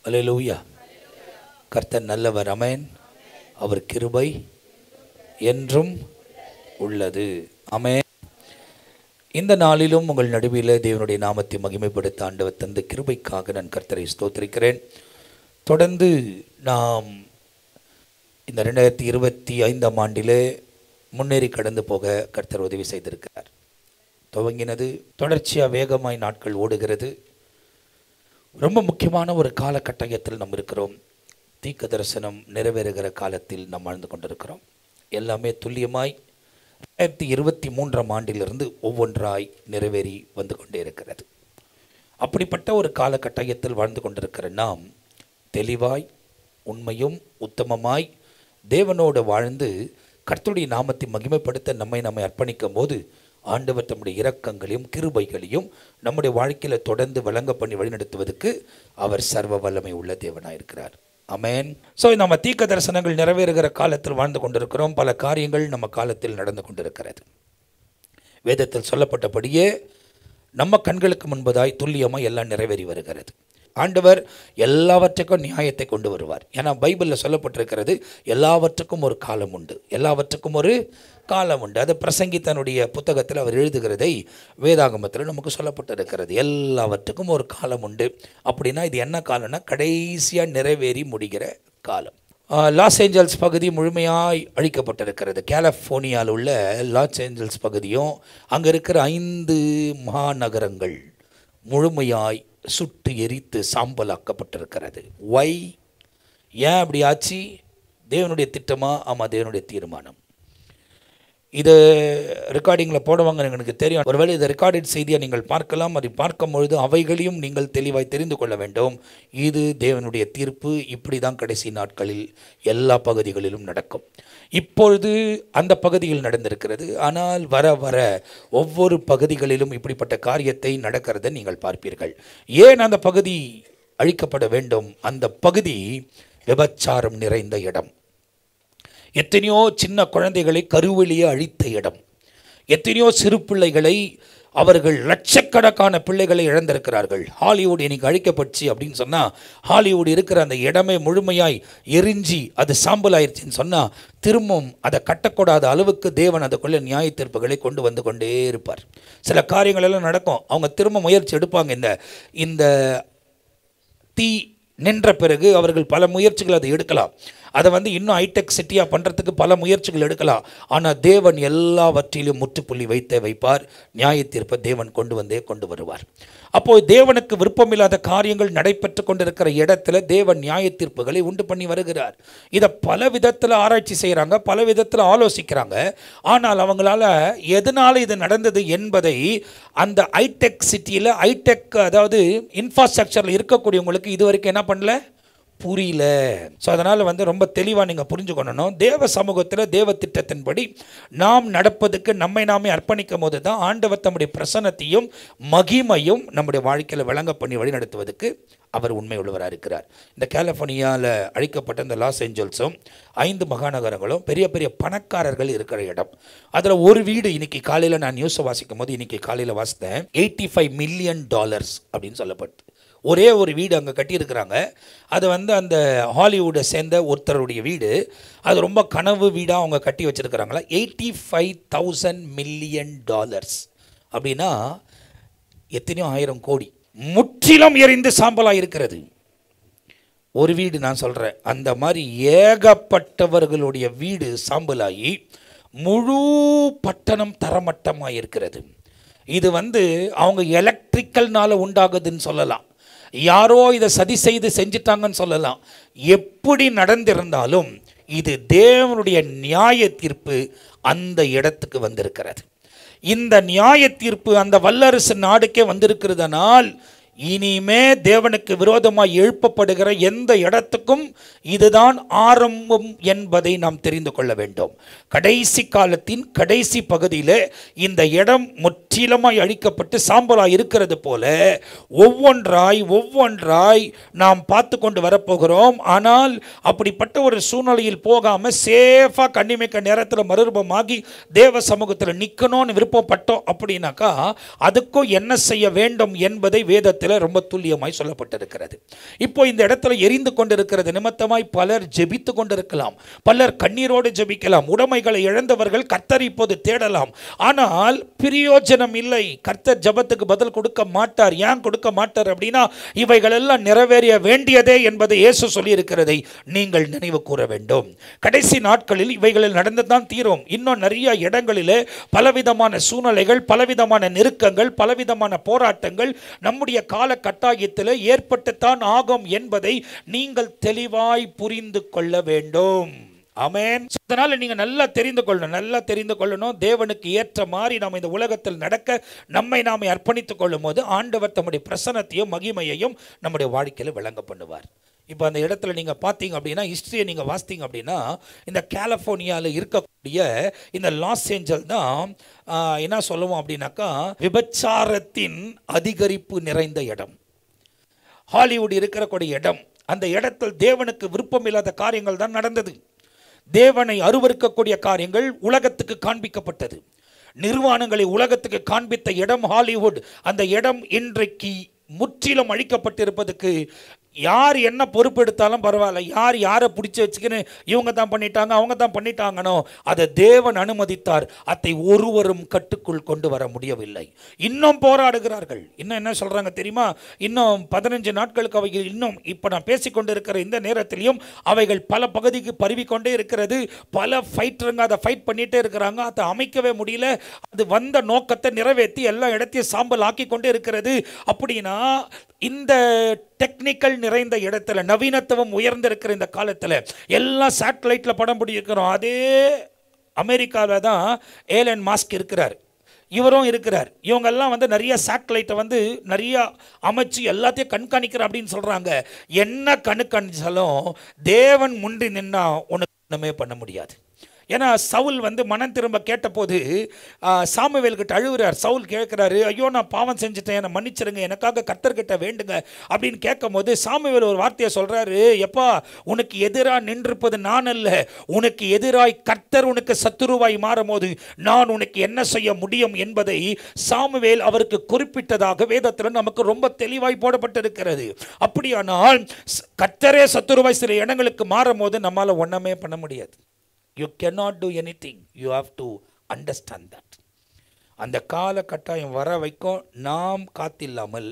அல்லேலூயா. கர்த்தர் நல்லவர். ஆமென். அவர் கிருபை என்றும் உள்ளது. ஆமென். இந்த நாளிலும் உங்கள் நடுவில் தேவனுடைய நாமத்தை மகிமைப்படுத்த ஆண்டவர் தந்த கிருபைக்காக நான் கர்த்தரை ஸ்தோத்திரிக்கிறேன். தொடர்ந்து நாம் இந்த 2025 ஆண்டிலே முன்னேறி கடந்து போக கர்த்தர் உதவி செய்திருக்கிறார். துவங்கினது தொடர்ச்சியாக வேகமாய் நாட்கள் ஓடுகிறது. ரொம்ப முக்கியமான ஒரு காலகட்டத்தில் நாம் இருக்கிறோம். தீர்க்க தரிசனம் நிறைவேறுகிற காலத்தில் நாம் வாழ்ந்து கொண்டிருக்கிறோம். எல்லாமே துல்லியமாய் 2023 ஆண்டிலிருந்து ஒவ்வொன்றாய் நிறைவேறி வந்து கொண்டே இருக்கிறது. அப்படிப்பட்ட ஒரு காலகட்டத்தில் வாழ்ந்து கொண்டிருக்கிற நாம் தெளிவாய் உண்மையும் உத்தமமாய் தேவனோடு வாழ்ந்து கர்த்தருடைய நாமத்தை மகிமைப்படுத்த நம்மை அர்ப்பணிக்கும் போது ஆண்டவர் தம்முடைய இரக்கங்களையும் கிருபைகளையும் நம்முடைய வாழ்க்கையில் தொடர்ந்து வழங்க பண்ணி வழிநடத்துவதற்கு அவர் சர்வ வல்லமை உள்ள தேவனாயிருக்கிறார். ஆமென். ஸோ நம்ம தீர்க்க தரிசனங்கள் நிறைவேறுகிற காலத்தில் வாழ்ந்து கொண்டிருக்கிறோம். பல காரியங்கள் நம்ம காலத்தில் நடந்து கொண்டிருக்கிறது. வேதத்தில் சொல்லப்பட்டபடியே நம்ம கண்களுக்கு முன்பதாய் துல்லியமாக எல்லாம் நிறைவேறி வருகிறது. ஆண்டவர் எல்லாவற்றுக்கும் நியாயத்தை கொண்டு வருவார். ஏன்னா பைபிளில் சொல்லப்பட்டிருக்கிறது, எல்லாவற்றுக்கும் ஒரு காலம் உண்டு, எல்லாவற்றுக்கும் ஒரு காலம் உண்டு. அது பிரசங்கி தன்னுடைய புத்தகத்தில் அவர் எழுதுகிறதை வேதாகமத்தில் நமக்கு சொல்லப்பட்டிருக்கிறது. எல்லாவற்றுக்கும் ஒரு காலம் உண்டு. அப்படின்னா இது என்ன காலம்னா கடைசியாக நிறைவேறி முடிகிற காலம். லாஸ் ஏஞ்சல்ஸ் பகுதி முழுமையாய் அழிக்கப்பட்டிருக்கிறது. கலிஃபோர்னியாவில் உள்ள லாஸ் ஏஞ்சல்ஸ் பகுதியும் அங்கே இருக்கிற 5 மாநகரங்கள் முழுமையாய் சுட்டு எரித்து சாம்பலாக்கப்பட்டிருக்கிறது. ஏன் அப்படி ஆச்சு? தேவனுடைய திட்டமா? ஆமாம், தேவனுடைய தீர்மானம். இது ரெக்கார்டிங்கில் போடுவாங்க, எனக்கு தெரியும். ஒருவேளை இதை ரெக்கார்டட் செய்தியாக நீங்கள் பார்க்கலாம். அதை பார்க்கும் பொழுது அவைகளையும் நீங்கள் தெளிவாய் தெரிந்து கொள்ள வேண்டும். இது தேவனுடைய தீர்ப்பு. இப்படி தான் கடைசி நாட்களில் எல்லா பகுதிகளிலும் நடக்கும். இப்பொழுது அந்த பகுதியில் நடந்திருக்கிறது. ஆனால் வர வர ஒவ்வொரு பகுதிகளிலும் இப்படிப்பட்ட காரியத்தை நடக்கிறதை நீங்கள் பார்ப்பீர்கள். ஏன் அந்த பகுதி அழிக்கப்பட வேண்டும்? அந்த பகுதி விபச்சாரம் நிறைந்த இடம். எத்தனையோ சின்ன குழந்தைகளை கருவெளியே அழித்த இடம். எத்தனையோ சிறு பிள்ளைகளை, அவர்கள் லட்சக்கணக்கான பிள்ளைகளை இழந்திருக்கிறார்கள். ஹாலிவுட் இன்னைக்கு அழிக்கப்பட்டுச்சு அப்படின்னு சொன்னால், ஹாலிவுட் இருக்கிற அந்த இடமே முழுமையாய் எரிஞ்சி அது சாம்பல் ஆயிடுச்சின்னு சொன்னால், திரும்பவும் அதை கட்டக்கூடாத அளவுக்கு தேவன் அதுக்குள்ளே நியாய தீர்ப்புகளை கொண்டு வந்து கொண்டே இருப்பார். சில காரியங்கள் எல்லாம் நடக்கும். அவங்க திரும்ப முயற்சி எடுப்பாங்க. இந்த தீ நின்ற பிறகு அவர்கள் பல முயற்சிகள் அதை எடுக்கலாம். அதை இன்னும் ஹைடெக் சிட்டியாக பண்ணுறதுக்கு பல முயற்சிகள் எடுக்கலாம். ஆனால் தேவன் எல்லாவற்றிலும் முற்றுப்புள்ளி வைப்பார். நியாய தீர்ப்பை தேவன் கொண்டு வருவார். அப்போது தேவனுக்கு விருப்பமில்லாத காரியங்கள் நடைபெற்று கொண்டிருக்கிற இடத்துல தேவன் நியாய தீர்ப்புகளை உண்டு பண்ணி வருகிறார். இதை பல விதத்தில் ஆராய்ச்சி செய்கிறாங்க, பல விதத்தில் ஆலோசிக்கிறாங்க. ஆனால் அவங்களால எதனால் இது நடந்தது என்பதை அந்த ஹைடெக் சிட்டியில் அதாவது இன்ஃப்ராஸ்ட்ரக்சரில் இருக்கக்கூடியவங்களுக்கு இது வரைக்கும் என்ன பண்ணல, புரியல. ஸோ அதனால் ரொம்ப தெளிவாக நீங்கள் புரிஞ்சுக்கணும். தேவ சமூகத்தில் தேவ திட்டத்தின்படி நாம் நடப்பதுக்கு நம்மை நாமே அர்ப்பணிக்கும் போது தான் ஆண்டவர் தம்முடைய பிரசன்னத்தையும் மகிமையும் நம்முடைய வாழ்க்கையில் விளங்க பண்ணி வழிநடத்துவதற்கு அவர் உண்மை உள்ளவராக இருக்கிறார். இந்த கலிஃபோர்னியாவில் அழிக்கப்பட்ட இந்த லாஸ் ஏஞ்சல்ஸும் 5 மகாநகரங்களும் பெரிய பெரிய பணக்காரர்கள் இருக்கிற இடம். அதில் ஒரு வீடு இன்னைக்கு காலையில் நான் நியூஸை வாசிக்கும் போது, இன்னைக்கு காலையில் வாசித்தேன், $85 மில்லியன் அப்படின்னு சொல்லப்பட்டு ஒரே ஒரு வீடு அங்கே கட்டியிருக்கிறாங்க. அது அந்த ஹாலிவுட்டை சேர்ந்த ஒருத்தருடைய வீடு. அது ரொம்ப கனவு வீடாக அவங்க கட்டி வச்சுருக்கிறாங்களா. $85,000 மில்லியன் அப்படின்னா எத்தனையோ 1000 கோடி. முற்றிலும் எரிந்து சாம்பலாக இருக்கிறது ஒரு வீடு. நான் சொல்கிறேன், அந்த மாதிரி ஏகப்பட்டவர்களுடைய வீடு சாம்பலாகி முழு பட்டணம் தரமட்டமாக இருக்கிறது. இது அவங்க எலக்ட்ரிக்கல்னால உண்டாகுதுன்னு சொல்லலாம், யாரோ இதை சதி செய்து செஞ்சிட்டாங்கன்னு சொல்லலாம். எப்படி நடந்திருந்தாலும் இது தேவனுடைய நியாய தீர்ப்பு அந்த இடத்துக்கு வந்திருக்கிறது. இந்த நியாய தீர்ப்பு அந்த வல்லரசு நாடுக்கே வந்திருக்கிறதுனால் இனிமே தேவனுக்கு விரோதமாக எழுப்பப்படுகிற எந்த இடத்துக்கும் இதுதான் ஆரம்பம் என்பதை நாம் தெரிந்து கொள்ள வேண்டும். கடைசி காலத்தின் கடைசி பகுதியில் இந்த இடம் முற்றிலுமாய் அழிக்கப்பட்டு சாம்பலாய் இருக்கிறது போல ஒவ்வொன்றாய் நாம் பார்த்து கொண்டு வரப்போகிறோம். ஆனால் அப்படிப்பட்ட ஒரு சூழ்நிலையில் போகாமல் சேஃபாக கண்ணிமைக்க நேரத்தில் மறுரூபமாகி தேவ சமூகத்தில் நிற்கணும்னு விருப்பப்பட்டோம் அப்படின்னாக்கா அதுக்கும் என்ன செய்ய வேண்டும் என்பதை வேதத்தில் வேதத்தில் ரொம்ப துல்லியமாய் சொல்லப்பட்டிருக்கிறது. இப்போ இந்த இடத்துல எரிந்து கொண்டிருக்கிறது நிமித்தமாய் பலர் ஜெபித்து கொண்டிருக்கலாம், பலர் கண்ணீரோடு ஜெபிக்கலாம். உடைமைகளை இழந்தவர்கள் கர்த்தர் இப்போது தேடலாம், ஆனால் பிரயோஜனம் இல்லை. கர்த்தர் ஜெபத்துக்கு பதில் கொடுக்க மாட்டார். ஏன் கொடுக்க மாட்டார் அப்படின்னா, இவைகள் எல்லாம் நிறைவேறிய வேண்டியதே என்பதை இயேசு சொல்லி இருக்கிறதை நீங்கள் நினைவு கூற வேண்டும். கடைசி நாட்களில் இவைகளில் நடந்துதான் தீரும். இன்னும் நிறைய இடங்களிலே பலவிதமான சூழ்நிலைகள், பலவிதமான நெருக்கங்கள், பலவிதமான போராட்டங்கள் நம்முடைய கால கட்டாயத்தில் ஏற்பட்டுத்தான் ஆகும் என்பதை நீங்கள் தெளிவாய் புரிந்து கொள்ள வேண்டும். ஆமென். அதனால நீங்க நல்லா தெரிந்து கொள்ளணும். தேவனுக்கு ஏற்ற மாதிரி நாம் இந்த உலகத்தில் நடக்க நம்மை நாமே அர்ப்பணித்துக் கொள்ளும் போது ஆண்டவர் தம்முடைய பிரசன்னத்தையும் மகிமையையும் நம்முடைய வாழ்க்கையில் விளங்க பண்ணுவார். இப்போ அந்த இடத்துல நீங்கள் பார்த்தீங்க அப்படின்னா, ஹிஸ்ட்ரியை நீங்கள் வாசித்தீங்க அப்படின்னா, இந்த கலிஃபோர்னியாவில் இருக்கக்கூடிய இந்த லாஸ் ஏஞ்சல் தான் என்ன சொல்லுவோம் அப்படின்னாக்கா, விபச்சாரத்தின் அதிகரிப்பு நிறைந்த இடம். ஹாலிவுட் இருக்கிறக்கூடிய இடம். அந்த இடத்தில் தேவனுக்கு விருப்பமில்லாத காரியங்கள் தான் நடந்தது. தேவனை அருவருக்கக்கூடிய காரியங்கள் உலகத்துக்கு காண்பிக்கப்பட்டது. நிர்வாணங்களை உலகத்துக்கு காண்பித்த இடம் ஹாலிவுட். அந்த இடம் இன்றைக்கு முற்றிலும் அழிக்கப்பட்டிருப்பதுக்கு யார் என்ன பொறுப்பெடுத்தாலும் பரவாயில்ல, யார் யாரை பிடிச்சி வச்சுக்கின்னு இவங்க தான் பண்ணிட்டாங்க அவங்க தான் பண்ணிட்டாங்கனோ, அதை தேவன் அனுமதித்தார். அதை ஒருவரும் கட்டுக்குள் கொண்டு வர முடியவில்லை. இன்னும் போராடுகிறார்கள். இன்னும் என்ன சொல்கிறாங்க தெரியுமா? இன்னும் 15 நாட்களுக்கு அவைகள் இன்னும் இப்போ நான் பேசிக்கொண்டு இருக்கிற இந்த நேரத்திலையும் அவைகள் பல பகுதிக்கு பரவிக்கொண்டே இருக்கிறது. பல ஃபைட்டருங்க அதை ஃபைட் பண்ணிகிட்டே இருக்கிறாங்க. அதை அமைக்கவே முடியல. அது வந்த நோக்கத்தை நிறைவேற்றி எல்லா இடத்தையும் சாம்பல் ஆக்கி கொண்டே இருக்கிறது. அப்படின்னா இந்த டெக்னிக்கல் நிறைந்த இடத்துல, நவீனத்துவம் உயர்ந்திருக்கிற இந்த காலத்தில் எல்லாம் சேட்டலைட்டில் படம் பிடிக்கிறோம். அதே அமெரிக்காவில் தான் ஏலன் மாஸ்க் இருக்கிறார், இவரும் இருக்கிறார். இவங்கெல்லாம் நிறைய சேட்டலைட்டை நிறைய அமைச்சு எல்லாத்தையும் கண்காணிக்கிற அப்படின்னு சொல்கிறாங்க. என்ன கண்காணிச்சாலும் தேவன் முன்றி நின்னா உனக்கு ஒன்றுமே பண்ண முடியாது. ஏன்னா சவுல் மனம் திரும்ப கேட்டபோது சாமுவேல்கிட்ட அழுகிறார். சவுல் கேட்குறாரு, ஐயோ நான் பாவம் செஞ்சுட்டேன், என்னை மன்னிச்சிருங்க, எனக்காக கர்த்தர்கிட்ட வேண்டுங்க அப்படின்னு கேட்கும் போது சாமுவேல் ஒரு வார்த்தையை சொல்கிறாரு, எப்பா உனக்கு எதிராக நின்றிருப்பது நான் அல்ல, உனக்கு எதிராய் கர்த்தர் உனக்கு சத்துருவாய் மாறும் போது நான் உனக்கு என்ன செய்ய முடியும் என்பதை சாமுவேல் அவருக்கு குறிப்பிட்டதாக வேதத்தில் நமக்கு ரொம்ப தெளிவாய் போடப்பட்டிருக்கிறது. அப்படியானால் கர்த்தரே சத்துருவாய் சில இடங்களுக்கு மாறும் போது நம்மால் ஒன்றுமே பண்ண முடியாது. You cannot do anything. You have to understand that. அந்த கால கட்டாயம் வர வைக்கும் நாம் காத்தில்லாமல்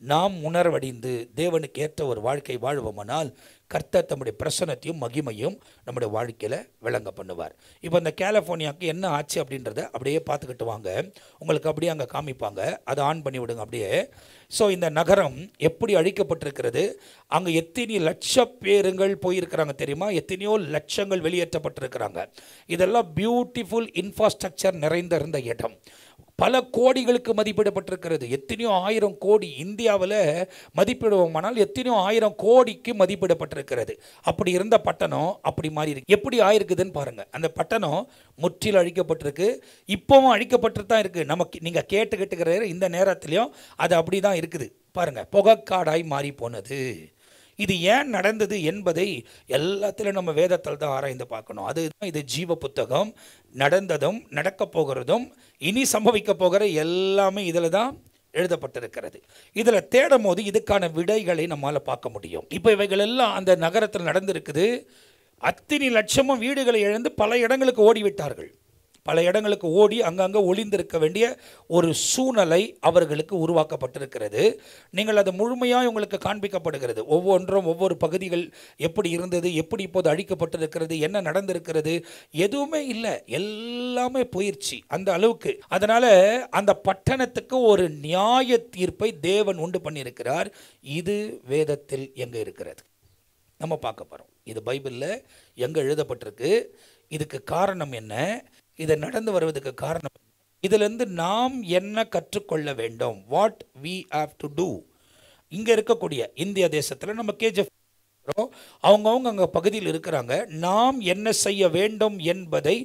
நாம் உணர்வடைந்து தேவனுக்கு ஏற்ற ஒரு வாழ்க்கை வாழ்வோமானால் கர்த்தர் தம்முடைய பிரசன்னத்தையும் மகிமையும் நம்முடைய வாழ்க்கையில் விளங்க பண்ணுவார். இப்போ இந்த கலிஃபோர்னியாவுக்கு என்ன ஆச்சு அப்படின்றத அப்படியே பார்த்துக்கிட்டு வாங்க. உங்களுக்கு அப்படியே அங்கே காமிப்பாங்க, அதை ஆன் பண்ணி விடுங்க அப்படியே. ஸோ இந்த நகரம் எப்படி அழிக்கப்பட்டிருக்கிறது, அங்கே எத்தனை லட்சம் பேருங்கள் போயிருக்கிறாங்க தெரியுமா, எத்தனையோ லட்சங்கள் வெளியேற்றப்பட்டிருக்கிறாங்க. இதெல்லாம் பியூட்டிஃபுல் இன்ஃப்ராஸ்ட்ரக்சர் நிறைந்திருந்த இடம். பல கோடிகளுக்கு மதிப்பிடப்பட்டிருக்கிறது. எத்தனையோ 1000 கோடி இந்தியாவில் மதிப்பிடுவோமானால் எத்தனையோ 1000 கோடிக்கு மதிப்பிடப்பட்டிருக்கிறது. அப்படி இருந்த பட்டணம் அப்படி மாறி இருக்கு. எப்படி ஆயிருக்குதுன்னு பாருங்கள். அந்த பட்டணம் முற்றிலும் அழிக்கப்பட்டிருக்கு. இப்போவும் அழிக்கப்பட்டு தான் இருக்குது. நமக்கு நீங்கள் கேட்டுக்கிட்டுக்கிற இந்த நேரத்துலையும் அது அப்படி தான் இருக்குது. பாருங்கள், புகைக்காடாய் மாறி போனது. இது ஏன் நடந்தது என்பதை எல்லாத்திலும் நம்ம வேதத்தில் தான் ஆராய்ந்து பார்க்கணும். அதுதான் இது ஜீவ புத்தகம். நடந்ததும் நடக்க போகிறதும் இனி சம்பவிக்க போகிற எல்லாமே இதில் தான் எழுதப்பட்டிருக்கிறது. இதில் தேடும் போது இதுக்கான விடைகளை நம்மளால் பார்க்க முடியும். இப்போ இவைகள் எல்லாம் அந்த நகரத்தில் நடந்திருக்குது. அத்தனை லட்சமும் வீடுகளை இழந்து பல இடங்களுக்கு ஓடிவிட்டார்கள். பல இடங்களுக்கு ஓடி அங்கங்கே ஒளிந்திருக்க வேண்டிய ஒரு சூழ்நிலை அவர்களுக்கு உருவாக்கப்பட்டிருக்கிறது. நீங்கள் அது முழுமையாக உங்களுக்கு காண்பிக்கப்படுகிறது. ஒவ்வொன்றும் ஒவ்வொரு பகுதிகள் எப்படி இருந்தது, எப்படி இப்போது அழிக்கப்பட்டிருக்கிறது, என்ன நடந்திருக்கிறது, எதுவுமே இல்லை, எல்லாமே போயிடுச்சு அந்த அளவுக்கு. அதனால் அந்த பட்டணத்துக்கு ஒரு நியாய தீர்ப்பை தேவன் உண்டு பண்ணியிருக்கிறார். இது வேதத்தில் எங்கே இருக்கிறது நம்ம பார்க்க போகிறோம். இது பைபிளில் எங்கே எழுதப்பட்டிருக்கு, இதுக்கு காரணம் என்ன, இதை நடந்து வருவதற்கு காரணம், இதிலிருந்து நாம் என்ன கற்றுக்கொள்ள வேண்டும், what we have to do. இங்கே இருக்கக்கூடிய இந்திய தேசத்தில் நம்ம கேஜிஎஃப் அவங்கவுங்க அங்கே பகுதியில் இருக்கிறாங்க. நாம் என்ன செய்ய வேண்டும் என்பதை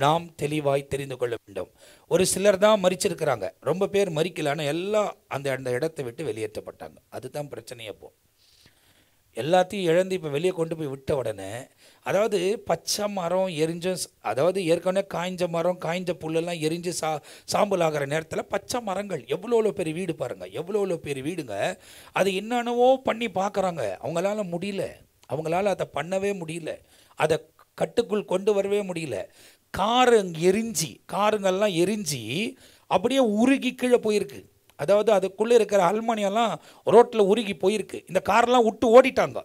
நாம் தெளிவாய் தெரிந்து கொள்ள வேண்டும். ஒரு சிலர் தான் மறிச்சிருக்கிறாங்க, ரொம்ப பேர் மறிக்கலான எல்லாம் அந்த இடத்தை விட்டு வெளியேற்றப்பட்டாங்க. அதுதான் பிரச்சனையே. போ எல்லாத்தையும் இழந்து இப்போ வெளியே கொண்டு போய் விட்ட உடனே, அதாவது பச்சை மரம் எரிஞ்சும், அதாவது ஏற்கனவே காய்ஞ்ச மரம் காய்ஞ்ச புல்லெல்லாம் எரிஞ்சு சாம்பல் ஆகிற நேரத்தில் பச்சை மரங்கள் எவ்வளோ பெரிய வீடு பாருங்கள், எவ்வளோ பெரிய வீடுங்க. அது என்னென்னவோ பண்ணி பார்க்குறாங்க, அவங்களால முடியல, அவங்களால அதை பண்ணவே முடியல, அதை கட்டுக்குள் கொண்டு வரவே முடியல. காருங்கள்லாம் எரிஞ்சு அப்படியே உருகி கீழே போயிருக்கு. அதாவது அதுக்குள்ளே இருக்கிற அல்மானியெல்லாம் ரோட்டில் உருகி போயிருக்கு. இந்த காரெல்லாம் விட்டு ஓடிட்டாங்க.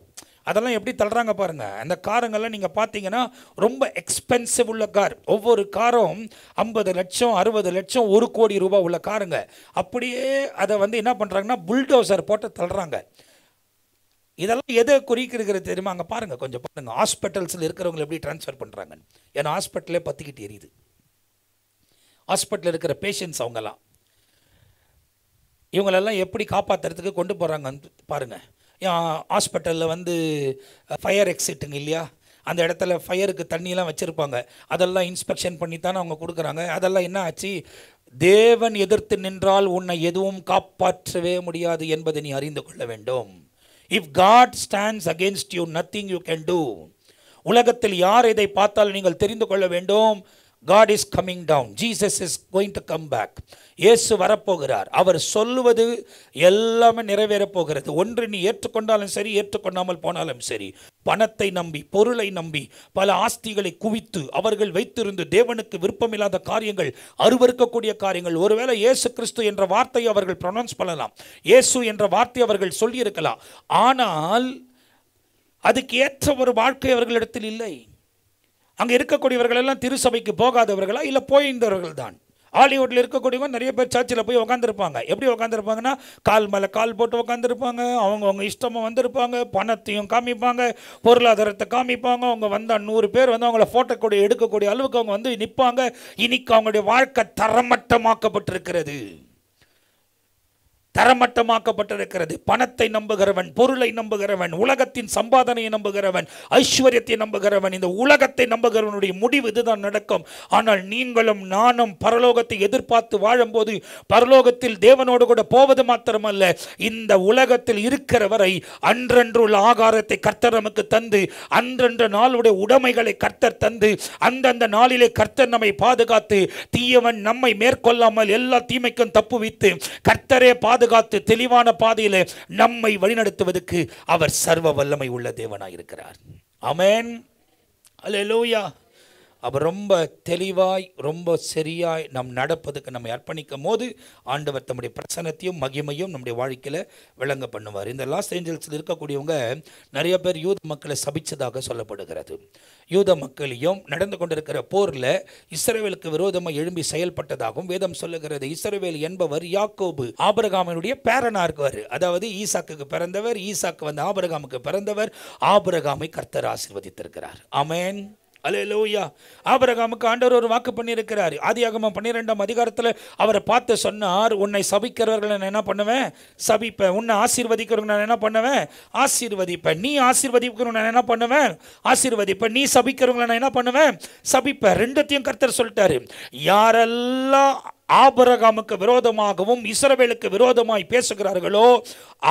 அதெல்லாம் எப்படி தள்ளுறாங்க பாருங்கள். அந்த காருங்கள்லாம் நீங்கள் பார்த்தீங்கன்னா ரொம்ப எக்ஸ்பென்சிவ் உள்ள கார். ஒவ்வொரு காரும் 50 லட்சம் 60 லட்சம் 1 கோடி ரூபாய் உள்ள காருங்க. அப்படியே அதை என்ன பண்ணுறாங்கன்னா புல்டோசர் போட்டு தள்ளுறாங்க. இதெல்லாம் எதை குறிக்கிறது தெரியுமா? அங்கே பாருங்கள், கொஞ்சம் பாருங்கள். ஹாஸ்பிட்டல்ஸில் இருக்கிறவங்களை எப்படி ட்ரான்ஸ்ஃபர் பண்ணுறாங்க. ஏன்னா ஹாஸ்பிட்டலே பற்றிக்கிட்டு எரியுது. ஹாஸ்பிட்டலில் இருக்கிற பேஷண்ட்ஸ் அவங்கெல்லாம், இவங்களெல்லாம் எப்படி காப்பாற்றுறதுக்கு கொண்டு போகிறாங்க பாருங்கள். ஹாஸ்பிட்டலில் ஃபயர் எக்ஸிட்டுங்க இல்லையா, அந்த இடத்துல ஃபயருக்கு தண்ணியெல்லாம் வச்சுருப்பாங்க. அதெல்லாம் இன்ஸ்பெக்ஷன் பண்ணி தானே அவங்க கொடுக்குறாங்க. அதெல்லாம் என்ன ஆச்சு? தேவன் எதிர்த்து நின்றால் உன்னை எதுவும் காப்பாற்றவே முடியாது என்பதை நீ அறிந்து கொள்ள வேண்டும். If God stands against you, nothing you can do. உலகத்தில் யார் இதை பார்த்தால் நீங்கள் தெரிந்து கொள்ள வேண்டும், God is coming down. Jesus is going to come back. இயேசு வரப்போகிறார். அவர் சொல்லுவது எல்லாமே நிறைவேறப் போகிறது. ஒன்று நீ ஏற்றுக்கொண்டாலும் சரி, ஏற்றுக்கொண்டாமல் போனாலும் சரி. பணத்தை நம்பி, பொருளை நம்பி, பல ஆஸ்திகளை குவித்து அவர்கள் வைத்திருந்து தேவனுக்கு விருப்பமில்லாத காரியங்கள், அருவருக்கக்கூடிய காரியங்கள். ஒருவேளை இயேசு கிறிஸ்து என்ற வார்த்தையை அவர்கள் ப்ரொனவுன்ஸ் பண்ணலாம், இயேசு என்ற வார்த்தை அவர்கள் சொல்லியிருக்கலாம். ஆனால் அதுக்கு ஏற்ற ஒரு வாழ்க்கை அவர்களிடத்தில் இல்லை. அங்கே இருக்கக்கூடியவர்கள் எல்லாம் திருசபைக்கு போகாதவர்களா, இல்லை போயிருந்தவர்கள் தான். ஹாலிவுட்டில் இருக்கக்கூடியவங்க நிறைய பேர் சர்ச்சில் போய் உட்காந்துருப்பாங்க. எப்படி உட்காந்துருப்பாங்கன்னா, கால் மேலே கால் போட்டு உட்காந்துருப்பாங்க. அவங்க இஷ்டமாக வந்திருப்பாங்க, பணத்தையும் காமிப்பாங்க, பொருளாதாரத்தை காமிப்பாங்க. அவங்க வந்தால் 100 பேர் அவங்கள ஃபோட்டோ கூட எடுக்கக்கூடிய அளவுக்கு அவங்க நிற்பாங்க. இன்னைக்கு அவங்களுடைய வாழ்க்கை தரமட்டமாக்கப்பட்டிருக்கிறது, தரமட்டமாக்கப்பட்டிருக்கிறது. பணத்தை நம்புகிறவன், பொருளை நம்புகிறவன், உலகத்தின் சம்பாதனையை நம்புகிறவன், ஐஸ்வர்யத்தை நம்புகிறவன், இந்த உலகத்தை நம்புகிறவனுடைய முடிவு இதுதான் நடக்கும். ஆனால் நீங்களும் நானும் பரலோகத்தை எதிர்பார்த்து வாழும்போது, பரலோகத்தில் தேவனோடு கூட போவது மாத்திரமல்ல, இந்த உலகத்தில் இருக்கிற வரை அன்றன்றுள்ள ஆகாரத்தை கர்த்தர் நமக்கு தந்து, அன்றன்ற நாளுடைய உடைமைகளை கர்த்தர் தந்து, அந்தந்த நாளிலே கர்த்தர் நம்மை பாதுகாத்து, தீயவன் நம்மை மேற்கொள்ளாமல் எல்லா தீமைக்கும் தப்புவித்து, கர்த்தரே பாதுகாத்து தெளிவான பாதையிலே நம்மை வழிநடத்துவதற்கு அவர் சர்வ வல்லமை உள்ள தேவனாய் இருக்கிறார். ஆமென், அல்லேலூயா. அவர் ரொம்ப தெளிவாய், ரொம்ப சரியாய் நம் நடப்பதுக்கு நம்மை அர்ப்பணிக்கும் போது ஆண்டவர் தம்முடைய பிரசன்னத்தையும் மகிமையும் நம்முடைய வாழ்க்கையில் விளங்க பண்ணுவார். இந்த லாஸ் ஏஞ்சல்ஸில் இருக்கக்கூடியவங்க நிறைய பேர் யூத மக்களை சபிச்சதாக சொல்லப்படுகிறது. யூத மக்களையும் நடந்து கொண்டிருக்கிற போரில் இஸ்ரவேலுக்கு விரோதமாக எழும்பி செயல்பட்டதாகவும் வேதம் சொல்லுகிறது. இஸ்ரவேல் என்பவர் யாக்கோபு, ஆபிரகாமினுடைய பேரனா இருக்குவார். அதாவது ஈசாக்குக்கு பிறந்தவர், ஈசாக்கு ஆபிரகாமுக்கு பிறந்தவர். ஆபிரகாமை கர்த்தர் ஆசீர்வதித்திருக்கிறார். ஆமென், அல்லேலூயா. ஆபிரகாமுக்கு ஆண்டவர் ஒரு வாக்கு பண்ணியிருக்கிறார். ஆதியாகமம் 12ஆம் அதிகாரத்தில் அவரை பார்த்து சொன்னார், உன்னை சபிக்கிறவர்களை நான் என்ன பண்ணுவேன்? சபிப்பேன். உன்னை ஆசீர்வதிக்கிறவங்க நான் என்ன பண்ணுவேன்? ஆசீர்வதிப்பேன். நீ ஆசீர்வதிக்கிறவங்க நான் என்ன பண்ணுவேன்? ஆசீர்வதிப்பேன். நீ சபிக்கிறவங்களை நான் என்ன பண்ணுவேன்? சபிப்பேன். ரெண்டுத்தையும் கர்த்தர் சொல்லிட்டாரு. யாரெல்லாம் ஆபிரகாமுக்கு விரோதமாகவும் இஸ்ரவேலுக்கு விரோதமாய் பேசுகிறார்களோ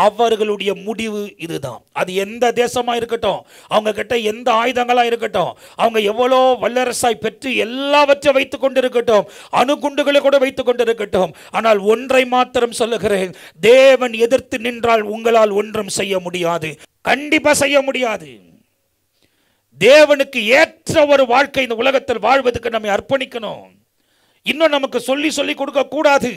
அவர்களுடைய முடிவு இதுதான். அது எந்த தேசமா இருக்கட்டும், அவங்க கிட்ட எந்த ஆயுதங்களா இருக்கட்டும், அவங்க எவ்வளோ வல்லரசாய் பெற்று எல்லாவற்றை வைத்துக் கொண்டிருக்கட்டும், அணுகுண்டுகளை கூட வைத்துக் கொண்டிருக்கட்டும், ஆனால் ஒன்றை மாத்திரம் சொல்லுகிறேன், தேவன் எதிர்த்து நின்றால் உங்களால் ஒன்றும் செய்ய முடியாது. கண்டிப்பா செய்ய முடியாது. தேவனுக்கு ஏற்ற ஒரு வாழ்க்கை இந்த உலகத்தில் வாழ்வதற்கு நம்மை அர்ப்பணிக்கணும். இன்னும் நமக்கு சொல்லி கொடுக்க கூடாது.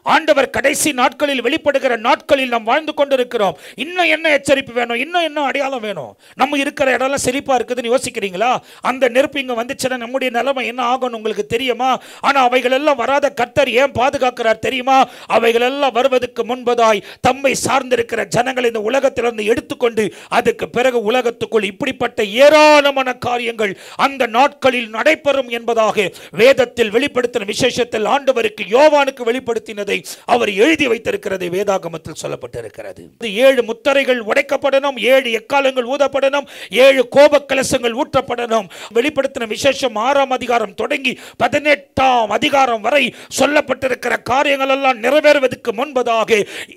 ஆண்டவர் கடைசி நாட்களில் வெளிப்படுகிற நாட்களில் நாம் வாழ்ந்து கொண்டிருக்கிறோம். இன்னும் என்ன எச்சரிப்பு வேணும்? இன்னும் என்ன அடையாளம் வேணும்? நம்ம இருக்கிற இடம்லாம் செழிப்பா இருக்குதுன்னு யோசிக்கிறீங்களா? அந்த நெருப்பு இங்க வந்துச்சுன்னா நம்முடைய நிலைமை என்ன ஆகும் உங்களுக்கு தெரியுமா? ஆனா அவைகள் எல்லாம் வராத கர்த்தர் ஏன் பாதுகாக்கிறார் தெரியுமா? அவைகள் எல்லாம் வருவதற்கு முன்பதாய் தம்மை சார்ந்திருக்கிற ஜனங்களை இந்த உலகத்திலிருந்து எடுத்துக்கொண்டு அதுக்கு பிறகு உலகத்துக்குள் இப்படிப்பட்ட ஏராளமான காரியங்கள் அந்த நாட்களில் நடைபெறும் என்பதாக வேதத்தில் வெளிப்படுத்தின விசேஷத்தில் ஆண்டவருக்கு யோவானுக்கு வெளிப்படுத்தினதை என்பதை அவர் எழுதி வைத்திருக்கிறது வேதாகமத்தில் சொல்லப்பட்டிருக்கிறது. 7 முத்திரைகள் உடைக்கப்படணும், 7 எக்காலங்கள் ஊதப்படணும், 7 கோப கலசங்கள் ஊற்றப்படணும். வெளிப்படுத்தின விசேஷம் 6ஆம் அதிகாரம் தொடங்கி 18ஆம் அதிகாரம் வரை சொல்லப்பட்டிருக்கிற காரியங்கள் எல்லாம் நிறைவேறுவதற்கு முன்பதாக